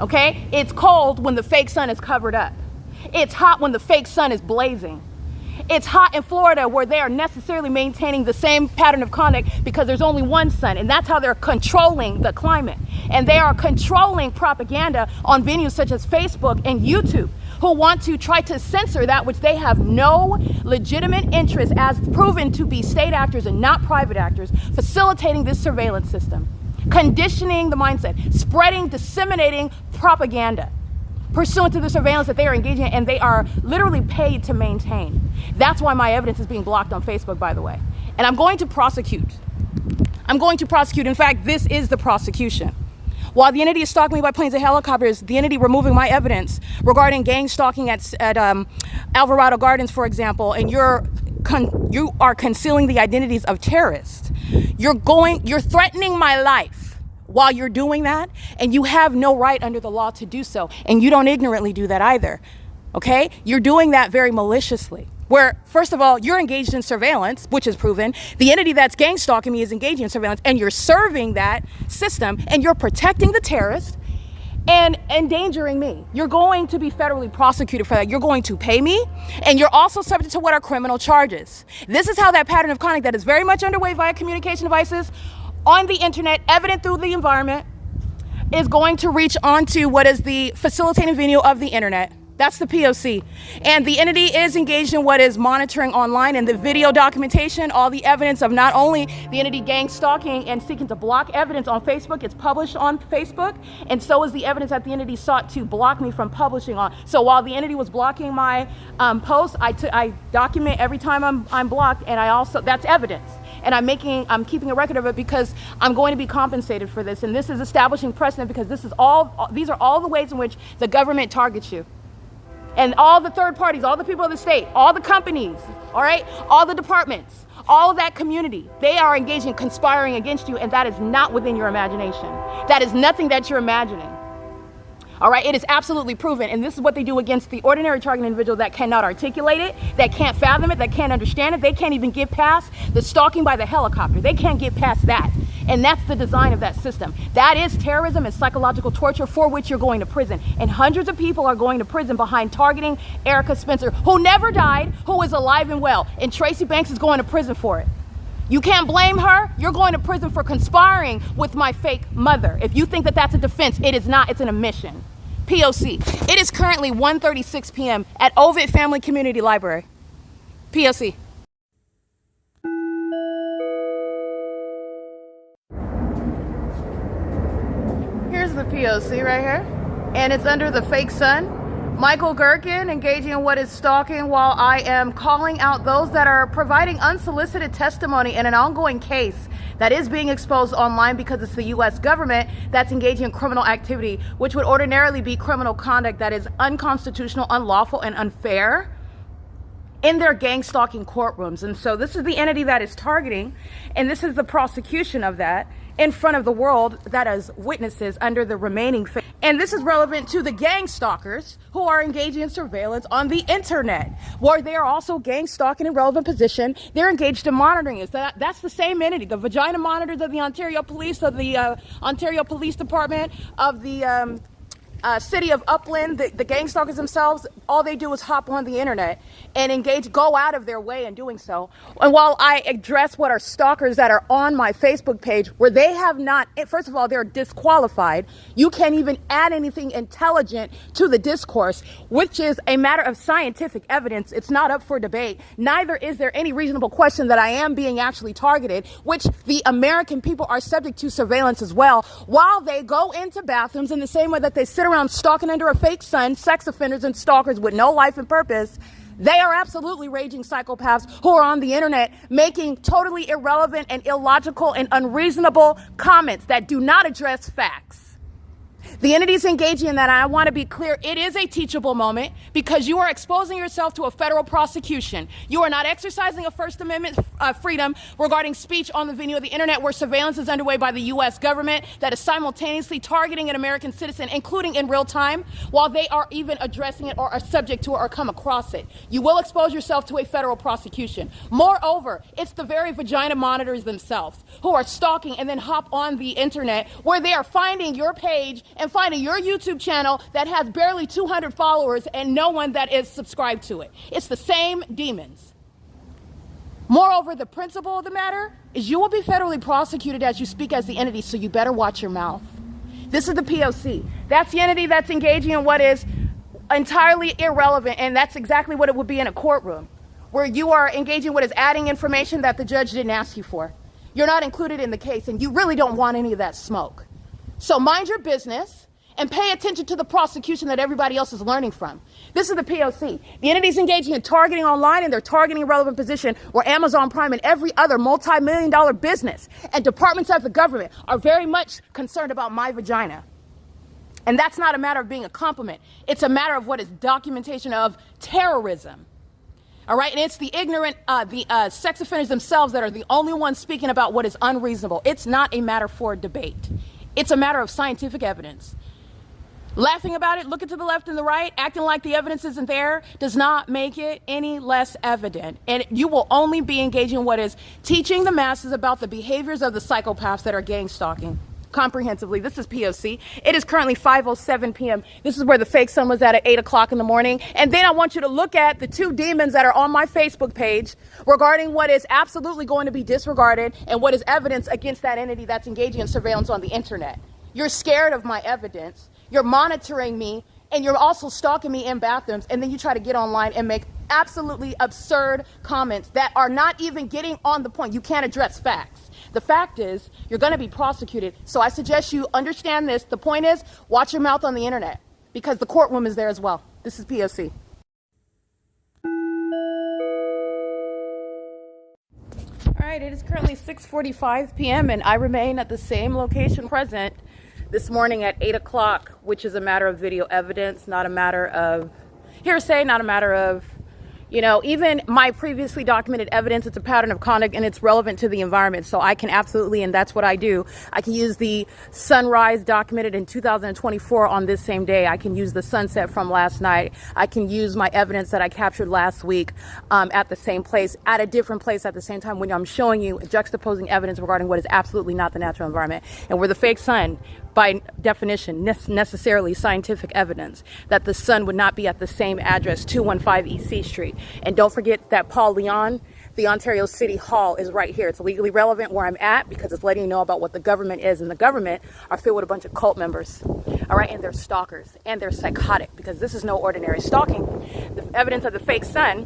Okay? It's cold when the fake sun is covered up. It's hot when the fake sun is blazing. It's hot in Florida where they are necessarily maintaining the same pattern of conduct because there's only one sun, and that's how they're controlling the climate. And they are controlling propaganda on venues such as Facebook and YouTube, who want to try to censor that which they have no legitimate interest, as proven to be state actors and not private actors, facilitating this surveillance system, conditioning the mindset, spreading, disseminating propaganda pursuant to the surveillance that they are engaging in, and they are literally paid to maintain. That's why my evidence is being blocked on Facebook, by the way. And I'm going to prosecute. I'm going to prosecute. In fact, this is the prosecution. While the entity is stalking me by planes and helicopters, the entity removing my evidence regarding gang stalking at Alvarado Gardens, for example, and you are concealing the identities of terrorists. You're threatening my life while you're doing that, and you have no right under the law to do so, and you don't ignorantly do that either, okay? You're doing that very maliciously, where, first of all, you're engaged in surveillance, which is proven. The entity that's gang stalking me is engaging in surveillance, and you're serving that system, and you're protecting the terrorist and endangering me. You're going to be federally prosecuted for that. You're going to pay me, and you're also subject to what are criminal charges. This is how that pattern of conduct that is very much underway via communication devices on the internet, evident through the environment, is going to reach onto what is the facilitating venue of the internet. That's the P.O.C. And the entity is engaged in what is monitoring online, and the video documentation, all the evidence of not only the entity gang stalking and seeking to block evidence on Facebook. It's published on Facebook, and so is the evidence that the entity sought to block me from publishing on. So while the entity was blocking my posts, I document every time I'm blocked, and I also, that's evidence. And I'm keeping a record of it because I'm going to be compensated for this. And this is establishing precedent because these are all the ways in which the government targets you. And all the third parties, all the people of the state, all the companies, all right, all the departments, all of that community, they are engaging, conspiring against you, and that is not within your imagination. That is nothing that you're imagining. All right, it is absolutely proven, and this is what they do against the ordinary targeted individual that cannot articulate it, that can't fathom it, that can't understand it. They can't even get past the stalking by the helicopter. They can't get past that, and that's the design of that system. That is terrorism and psychological torture for which you're going to prison, and hundreds of people are going to prison behind targeting Erica Spencer, who never died, who is alive and well, and Tracy Banks is going to prison for it. You can't blame her. You're going to prison for conspiring with my fake mother. If you think that that's a defense, it is not. It's an admission. P.O.C. It is currently 1:36 p.m. at OVITT Family Community Library. P.O.C. Here's the P.O.C. right here. And it's under the fake sun. Michael GERKEN engaging in what is stalking while I am calling out those that are providing unsolicited testimony in an ongoing case that is being exposed online because it's the U.S. government that's engaging in criminal activity, which would ordinarily be criminal conduct that is unconstitutional, unlawful, and unfair in their gang stalking courtrooms. And so this is the entity that is targeting, and this is the prosecution of that in front of the world that as witnesses under the remaining. And this is relevant to the gang stalkers who are engaging in surveillance on the internet, where they are also gang stalking in relevant position. They're engaged in monitoring it. So that's the same entity, the vagina monitors of the Ontario Police, of the Ontario Police Department, of the city of Upland, the gang stalkers themselves. All they do is hop on the internet and engage, go out of their way in doing so. And while I address what are stalkers that are on my Facebook page, where they have not, first of all, they're disqualified. You can't even add anything intelligent to the discourse, which is a matter of scientific evidence. It's not up for debate. Neither is there any reasonable question that I am being actually targeted, which the American people are subject to surveillance as well, while they go into bathrooms in the same way that they sit around stalking under a fake sun, sex offenders and stalkers with no life and purpose. They are absolutely raging psychopaths who are on the internet making totally irrelevant and illogical and unreasonable comments that do not address facts. The entities engaging in that, I want to be clear, it is a teachable moment because you are exposing yourself to a federal prosecution. You are not exercising a First Amendment freedom regarding speech on the venue of the internet, where surveillance is underway by the U.S. government that is simultaneously targeting an American citizen, including in real time, while they are even addressing it or are subject to it or come across it. You will expose yourself to a federal prosecution. Moreover, it's the very vagina monitors themselves who are stalking and then hop on the internet, where they are finding your page and finding your YouTube channel that has barely 200 followers and no one that is subscribed to it. It's the same demons. Moreover, the principle of the matter is you will be federally prosecuted as you speak as the entity, so you better watch your mouth. This is the P.O.C. That's the entity that's engaging in what is entirely irrelevant, and that's exactly what it would be in a courtroom, where you are engaging what is adding information that the judge didn't ask you for. You're not included in the case, and you really don't want any of that smoke. So mind your business and pay attention to the prosecution that everybody else is learning from. This is the P.O.C. The entities engaging in targeting online, and they're targeting a relevant position where Amazon Prime and every other multi-million-dollar business and departments of the government are very much concerned about my vagina. And that's not a matter of being a compliment. It's a matter of what is documentation of terrorism. All right, and it's the ignorant, sex offenders themselves that are the only ones speaking about what is unreasonable. It's not a matter for debate. It's a matter of scientific evidence. Laughing about it, looking to the left and the right, acting like the evidence isn't there, does not make it any less evident. And you will only be engaging in what is teaching the masses about the behaviors of the psychopaths that are gang stalking. Comprehensively. This is P.O.C. It is currently 5:07 p.m. This is where the fake sun was at 8 o'clock in the morning. And then I want you to look at the two demons that are on my Facebook page regarding what is absolutely going to be disregarded and what is evidence against that entity that's engaging in surveillance on the internet. You're scared of my evidence. You're monitoring me, and you're also stalking me in bathrooms, and then you try to get online and make absolutely absurd comments that are not even getting on the point. You can't address facts. The fact is, you're going to be prosecuted. So I suggest you understand this. The point is, watch your mouth on the internet, because the courtroom is there as well. This is P.O.C. All right, it is currently 6:45 p.m. and I remain at the same location present this morning at 8 o'clock, which is a matter of video evidence, not a matter of hearsay, not a matter of, even my previously documented evidence. It's a pattern of conduct and it's relevant to the environment. So I can absolutely, and that's what I do, I can use the sunrise documented in 2024 on this same day. I can use the sunset from last night. I can use my evidence that I captured last week at the same place, at a different place at the same time, when I'm showing you juxtaposing evidence regarding what is absolutely not the natural environment. And where the fake sun, by definition, necessarily scientific evidence that the sun would not be at the same address, 215 E.C. Street. And don't forget that Paul Leon, the Ontario City Hall, is right here. It's legally relevant where I'm at because it's letting you know about what the government is. And the government are filled with a bunch of cult members, all right? And they're stalkers and they're psychotic, because this is no ordinary stalking. The evidence of the fake sun,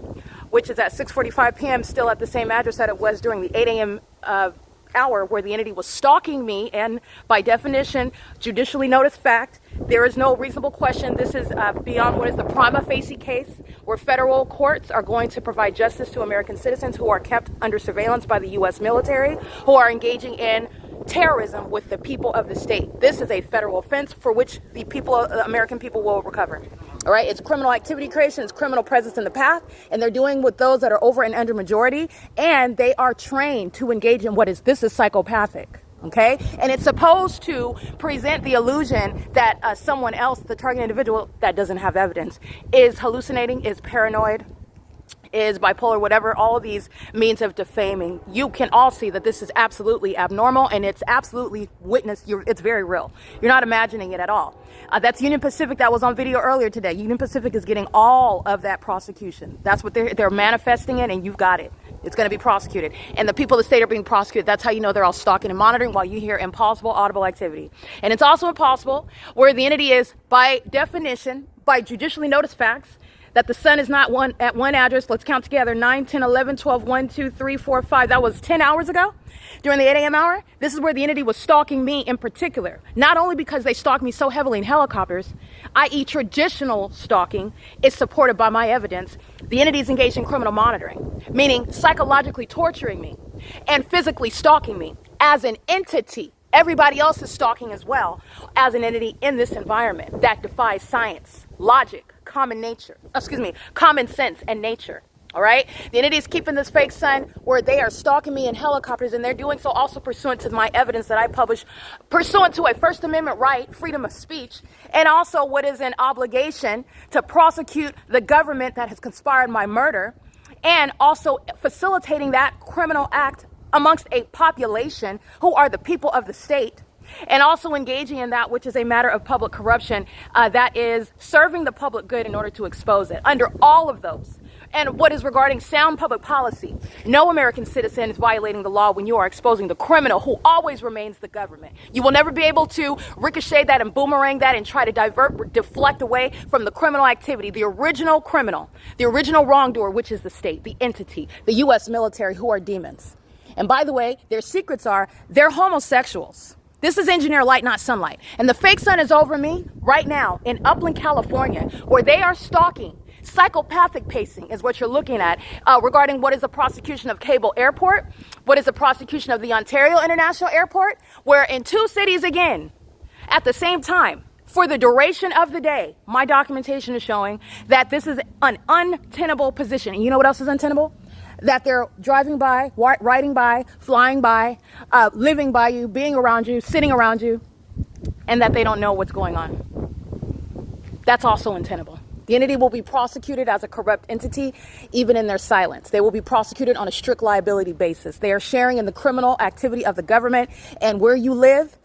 which is at 6:45 p.m., still at the same address that it was during the 8 a.m. Hour where the entity was stalking me, and by definition, judicially noticed fact, there is no reasonable question. This is beyond what is the prima facie case, where federal courts are going to provide justice to American citizens who are kept under surveillance by the U.S. military, who are engaging in terrorism with the people of the state. This is a federal offense for which the American people will recover. All right, it's criminal activity creation, it's criminal presence in the path, and they're doing with those that are over and under majority, and they are trained to engage in this is psychopathic. Okay, and it's supposed to present the illusion that someone else, the target individual that doesn't have evidence, is hallucinating, is paranoid, is bipolar, whatever, all of these means of defaming. You can all see that this is absolutely abnormal, and it's absolutely it's very real. You're not imagining it at all. That's Union Pacific that was on video earlier today. Union Pacific is getting all of that prosecution. That's what they're manifesting it, and you've got it. It's going to be prosecuted. And the people of the state are being prosecuted. That's how you know they're all stalking and monitoring while you hear impossible audible activity. And it's also impossible where the entity is, by definition, by judicially noticed facts, that the sun is not at one address. Let's count together. 9, 10, 11, 12, 1, 2, 3, 4, 5. That was 10 hours ago during the 8 a.m. hour. This is where the entity was stalking me in particular. Not only because they stalked me so heavily in helicopters, i.e. traditional stalking is supported by my evidence. The entity is engaged in criminal monitoring, meaning psychologically torturing me and physically stalking me as an entity. Everybody else is stalking as well as an entity in this environment that defies science, logic, common sense and nature. All right. The entity is keeping this fake sun where they are stalking me in helicopters, and they're doing so also pursuant to my evidence that I published, pursuant to a First Amendment right, freedom of speech, and also what is an obligation to prosecute the government that has conspired my murder, and also facilitating that criminal act amongst a population who are the people of the state, and also engaging in that which is a matter of public corruption that is serving the public good in order to expose it. Under all of those, and what is regarding sound public policy. No American citizen is violating the law when you are exposing the criminal, who always remains the government. You will never be able to ricochet that and boomerang that and try to deflect away from the criminal activity, the original criminal, the original wrongdoer, which is the state, the entity, the U.S. military, who are demons. And by the way, their secrets are they're homosexuals. This is engineer light, not sunlight. And the fake sun is over me right now in Upland, California, where they are stalking. Psychopathic pacing is what you're looking at regarding what is the prosecution of Cable Airport, what is the prosecution of the Ontario International Airport, where in 2 cities again, at the same time, for the duration of the day, my documentation is showing that this is an untenable position. And you know what else is untenable? That they're driving by, riding by, flying by, living by you, being around you, sitting around you, and that they don't know what's going on. That's also untenable. The entity will be prosecuted as a corrupt entity, even in their silence. They will be prosecuted on a strict liability basis. They are sharing in the criminal activity of the government, and where you live,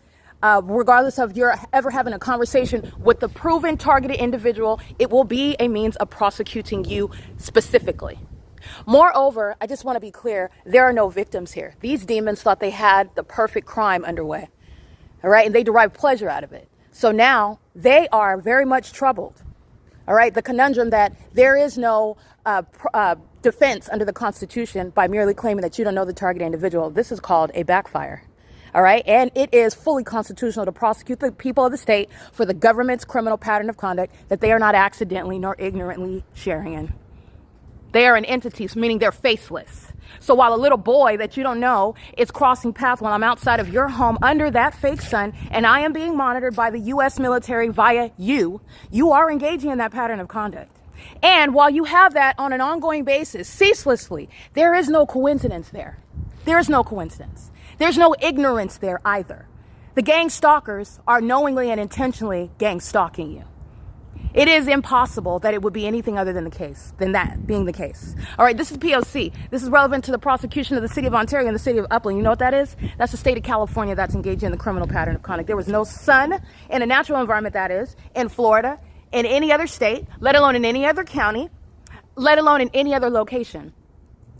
regardless of your ever having a conversation with the proven targeted individual, it will be a means of prosecuting you specifically. Moreover, I just want to be clear, there are no victims here. These demons thought they had the perfect crime underway, all right, and they derive pleasure out of it. So now they are very much troubled. All right, the conundrum that there is no defense under the Constitution by merely claiming that you don't know the target individual. This is called a backfire. All right, and it is fully constitutional to prosecute the people of the state for the government's criminal pattern of conduct that they are not accidentally nor ignorantly sharing in. They are an entity, meaning they're faceless. So while a little boy that you don't know is crossing paths while I'm outside of your home under that fake sun, and I am being monitored by the U.S. military via you are engaging in that pattern of conduct. And while you have that on an ongoing basis, ceaselessly, there is no coincidence there. There is no coincidence. There's no ignorance there either. The gang stalkers are knowingly and intentionally gang stalking you. It is impossible that it would be anything other than that being the case. All right, this is P.O.C. This is relevant to the prosecution of the city of Ontario and the city of Upland. You know what that is? That's the state of California that's engaged in the criminal pattern of conduct. There was no sun in a natural environment, that is, in Florida, in any other state, let alone in any other county, let alone in any other location.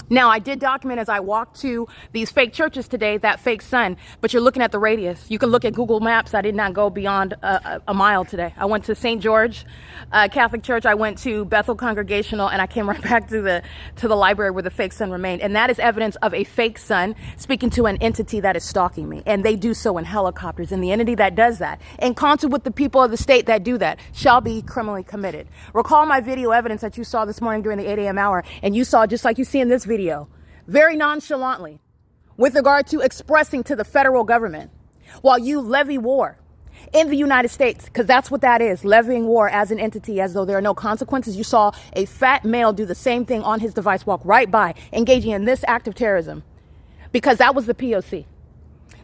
Now, I did document as I walked to these fake churches today, that fake sun, but you're looking at the radius. You can look at Google Maps. I did not go beyond a mile today. I went to St. George Catholic Church. I went to Bethel Congregational, and I came right back to the library where the fake sun remained. And that is evidence of a fake sun speaking to an entity that is stalking me. And they do so in helicopters. And the entity that does that, in concert with the people of the state that do that, shall be criminally committed. Recall my video evidence that you saw this morning during the 8 a.m. hour, and you saw, just like you see in this video, very nonchalantly, with regard to expressing to the federal government, while you levy war in the United States, because that's what that is, levying war as an entity, as though there are no consequences. You saw a fat male do the same thing on his device, walk right by, engaging in this act of terrorism, because that was the P.O.C.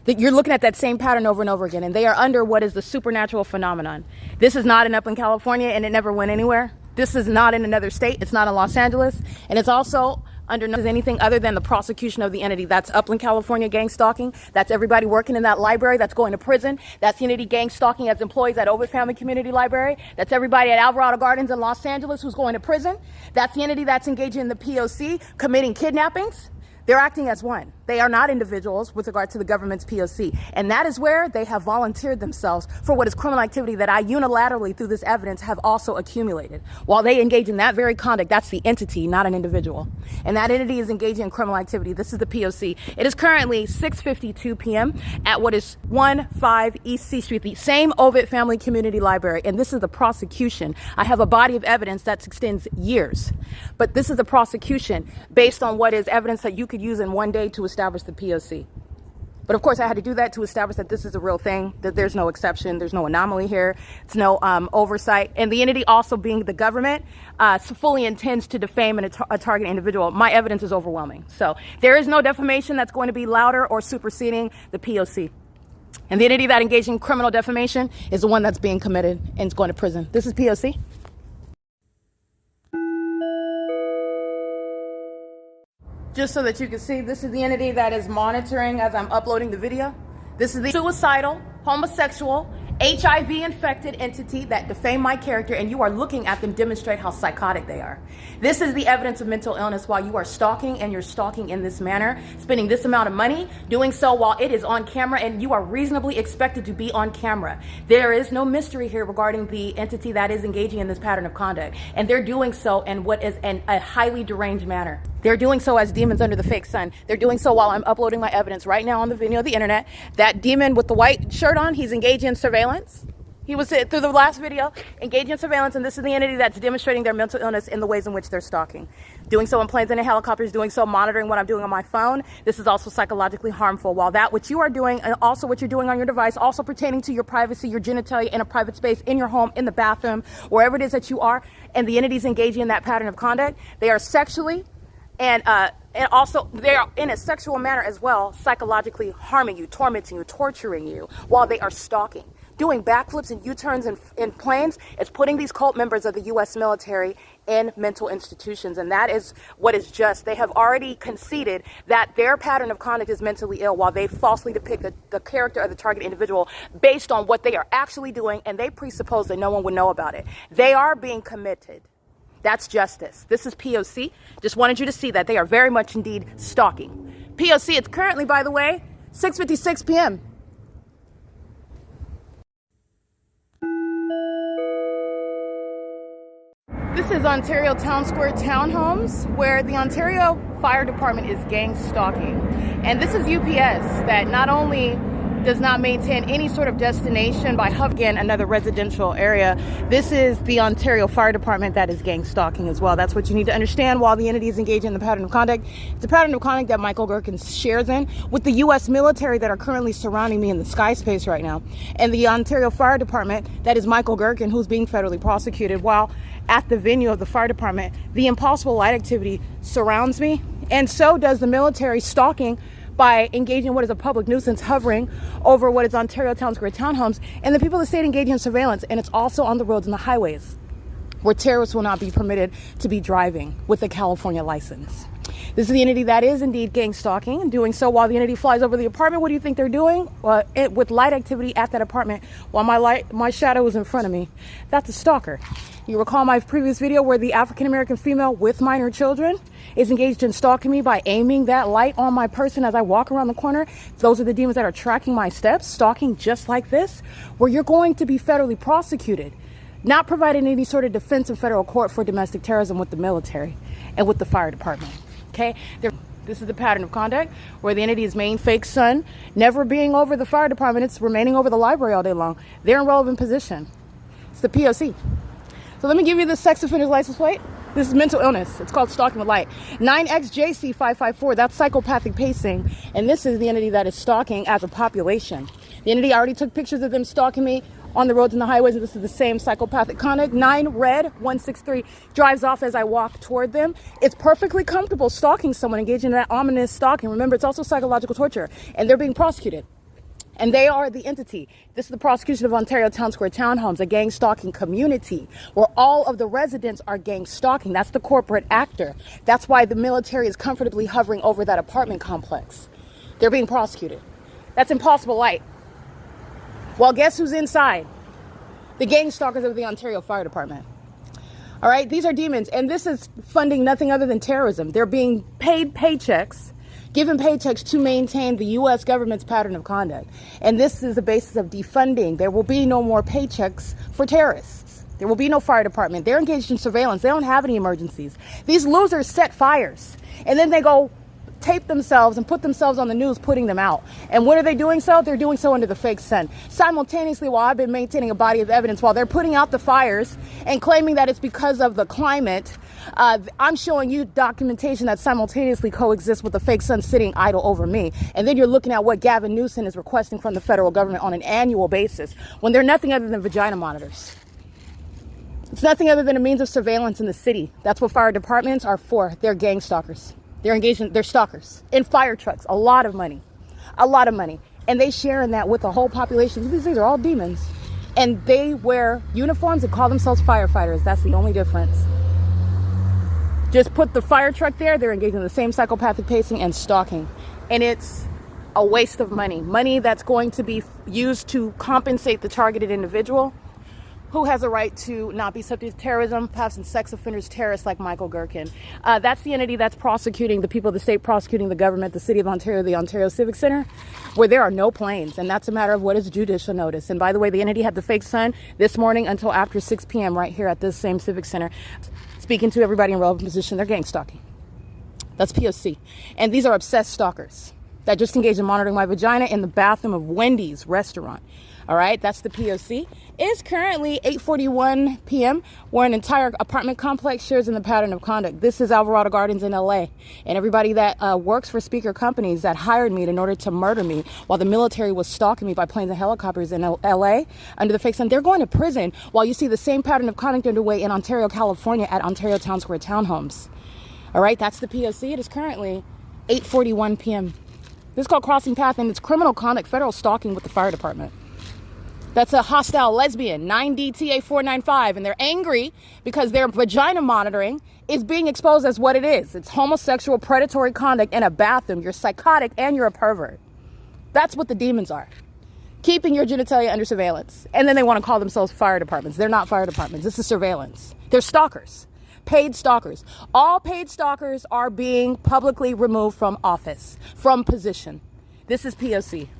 That you're looking at that same pattern over and over again, and they are under what is the supernatural phenomenon. This is not in Upland, California, and it never went anywhere. This is not in another state. It's not in Los Angeles, and it's also under anything other than the prosecution of the entity. That's Upland, California gang stalking. That's everybody working in that library that's going to prison. That's the entity gang stalking as employees at OVITT Family Community Library. That's everybody at Alvarado Gardens in Los Angeles who's going to prison. That's the entity that's engaging in the P.O.C. committing kidnappings. They're acting as one. They are not individuals with regard to the government's P.O.C. And that is where they have volunteered themselves for what is criminal activity that I unilaterally, through this evidence, have also accumulated. While they engage in that very conduct, that's the entity, not an individual. And that entity is engaging in criminal activity. This is the P.O.C. It is currently 6:52 p.m. at what is 15 East C Street, the same OVITT Family Community Library. And this is the prosecution. I have a body of evidence that extends years. But this is the prosecution based on what is evidence that you could use in one day to establish the P.O.C. But of course, I had to do that to establish that this is a real thing, that there's no exception, there's no anomaly here, it's no oversight. And the entity, also being the government, fully intends to defame a target individual. My evidence is overwhelming. So there is no defamation that's going to be louder or superseding the P.O.C. And the entity that engaged in criminal defamation is the one that's being committed and is going to prison. This is P.O.C. Just so that you can see, this is the entity that is monitoring as I'm uploading the video. This is the suicidal, homosexual, HIV infected entity that defame my character, and you are looking at them demonstrate how psychotic they are. This is the evidence of mental illness while you are stalking, and you're stalking in this manner, spending this amount of money, doing so while it is on camera, and you are reasonably expected to be on camera. There is no mystery here regarding the entity that is engaging in this pattern of conduct, and they're doing so in what is a highly deranged manner. They're doing so as demons under the fake sun. They're doing so while I'm uploading my evidence right now on the video of the internet. That demon with the white shirt on, he's engaging in surveillance. He was, through the last video, engaging in surveillance, and this is the entity that's demonstrating their mental illness in the ways in which they're stalking. Doing so in planes and in helicopters, doing so monitoring what I'm doing on my phone. This is also psychologically harmful. While that which you are doing, and also what you're doing on your device, also pertaining to your privacy, your genitalia in a private space, in your home, in the bathroom, wherever it is that you are, and the entities engaging in that pattern of conduct, they are sexually and also they are in a sexual manner as well, psychologically harming you, tormenting you, torturing you while they are stalking. Doing backflips and U-turns in planes is putting these cult members of the U.S. military in mental institutions, and that is what is just. They have already conceded that their pattern of conduct is mentally ill while they falsely depict the character of the target individual based on what they are actually doing, and they presuppose that no one would know about it. They are being committed. That's justice. This is P.O.C. Just wanted you to see that they are very much indeed stalking. P.O.C. It's currently, by the way, 6:56 p.m. This is Ontario Town Square Townhomes, where the Ontario Fire Department is gang stalking. And this is UPS that not only does not maintain any sort of destination by hovering another residential area. This is the Ontario Fire Department that is gang stalking as well. That's what you need to understand while the entity is engaging in the pattern of conduct. It's a pattern of conduct that Michael GERKEN shares in with the U.S. military that are currently surrounding me in the sky space right now. And the Ontario Fire Department, that is Michael GERKEN, who's being federally prosecuted, while at the venue of the fire department, the impossible light activity surrounds me. And so does the military stalking by engaging in what is a public nuisance, hovering over what is Ontario Town Square Townhomes, and the people of the state engaging in surveillance, and it's also on the roads and the highways where terrorists will not be permitted to be driving with a California license. This is the entity that is indeed gang stalking, and doing so while the entity flies over the apartment. What do you think they're doing? With light activity at that apartment while my shadow is in front of me. That's a stalker. You recall my previous video where the African-American female with minor children is engaged in stalking me by aiming that light on my person as I walk around the corner. Those are the demons that are tracking my steps, stalking just like this, where you're going to be federally prosecuted, not providing any sort of defense in federal court for domestic terrorism with the military and with the fire department. Okay? This is the pattern of conduct where the entity's main fake son never being over the fire department, it's remaining over the library all day long. They're in relevant position. It's the P.O.C. So let me give you the sex offender's license plate. This is mental illness. It's called stalking with light. 9XJC554, that's psychopathic pacing. And this is the entity that is stalking as a population. The entity already took pictures of them stalking me on the roads and the highways, and this is the same psychopathic conduct. 9Red163 drives off as I walk toward them. It's perfectly comfortable stalking someone, engaging in that ominous stalking. Remember, it's also psychological torture, and they're being prosecuted. And they are the entity. This is the prosecution of Ontario Town Square Townhomes, a gang stalking community where all of the residents are gang stalking. That's the corporate actor. That's why the military is comfortably hovering over that apartment complex. They're being prosecuted. That's impossible light. Well, guess who's inside? The gang stalkers of the Ontario Fire Department. All right, these are demons, and this is funding nothing other than terrorism. They're being paid paychecks, given paychecks to maintain the U.S. government's pattern of conduct. And this is the basis of defunding. There will be no more paychecks for terrorists. There will be no fire department. They're engaged in surveillance. They don't have any emergencies. These losers set fires, and then they go tape themselves and put themselves on the news putting them out. And when are they doing so? They're doing so under the fake sun. Simultaneously, while I've been maintaining a body of evidence, while they're putting out the fires and claiming that it's because of the climate, I'm showing you documentation that simultaneously coexists with the fake sun sitting idle over me. And then you're looking at what Gavin Newsom is requesting from the federal government on an annual basis when they're nothing other than vagina monitors. It's nothing other than a means of surveillance in the city. That's what fire departments are for. They're gang stalkers. They're engaged in, they're stalkers in fire trucks. A lot of money. And they share in that with the whole population. These are all demons. And they wear uniforms and call themselves firefighters. That's the only difference. Just put the fire truck there. They're engaged in the same psychopathic pacing and stalking. And it's a waste of money that's going to be used to compensate the targeted individual who has a right to not be subject to terrorism, perhaps in sex offenders, terrorists like Michael GERKEN. That's the entity that's prosecuting the people of the state, prosecuting the government, the City of Ontario, the Ontario Civic Center, where there are no planes. And that's a matter of what is judicial notice. And by the way, the entity had the fake sun this morning until after 6 p.m. right here at this same Civic Center, speaking to everybody in relevant position. They're gang stalking. That's P.O.C. And these are obsessed stalkers that just engaged in monitoring my vagina in the bathroom of Wendy's restaurant. All right, that's the P.O.C. It's currently 8:41 p.m. where an entire apartment complex shares in the pattern of conduct. This is Alvarado Gardens in L.A. And everybody that works for speaker companies that hired me in order to murder me while the military was stalking me by planes and helicopters in L.A. under the fake sun, they're going to prison while you see the same pattern of conduct underway in Ontario, California at Ontario Town Square Townhomes. All right, that's the P.O.C. It is currently 8:41 p.m. This is called crossing path, and it's criminal conduct, federal stalking with the fire department. That's a hostile lesbian, 9DTA495, and they're angry because their vagina monitoring is being exposed as what it is. It's homosexual predatory conduct in a bathroom. You're psychotic and you're a pervert. That's what the demons are. Keeping your genitalia under surveillance. And then they want to call themselves fire departments. They're not fire departments. This is surveillance. They're stalkers. Paid stalkers. All paid stalkers are being publicly removed from office, from position. This is P.O.C.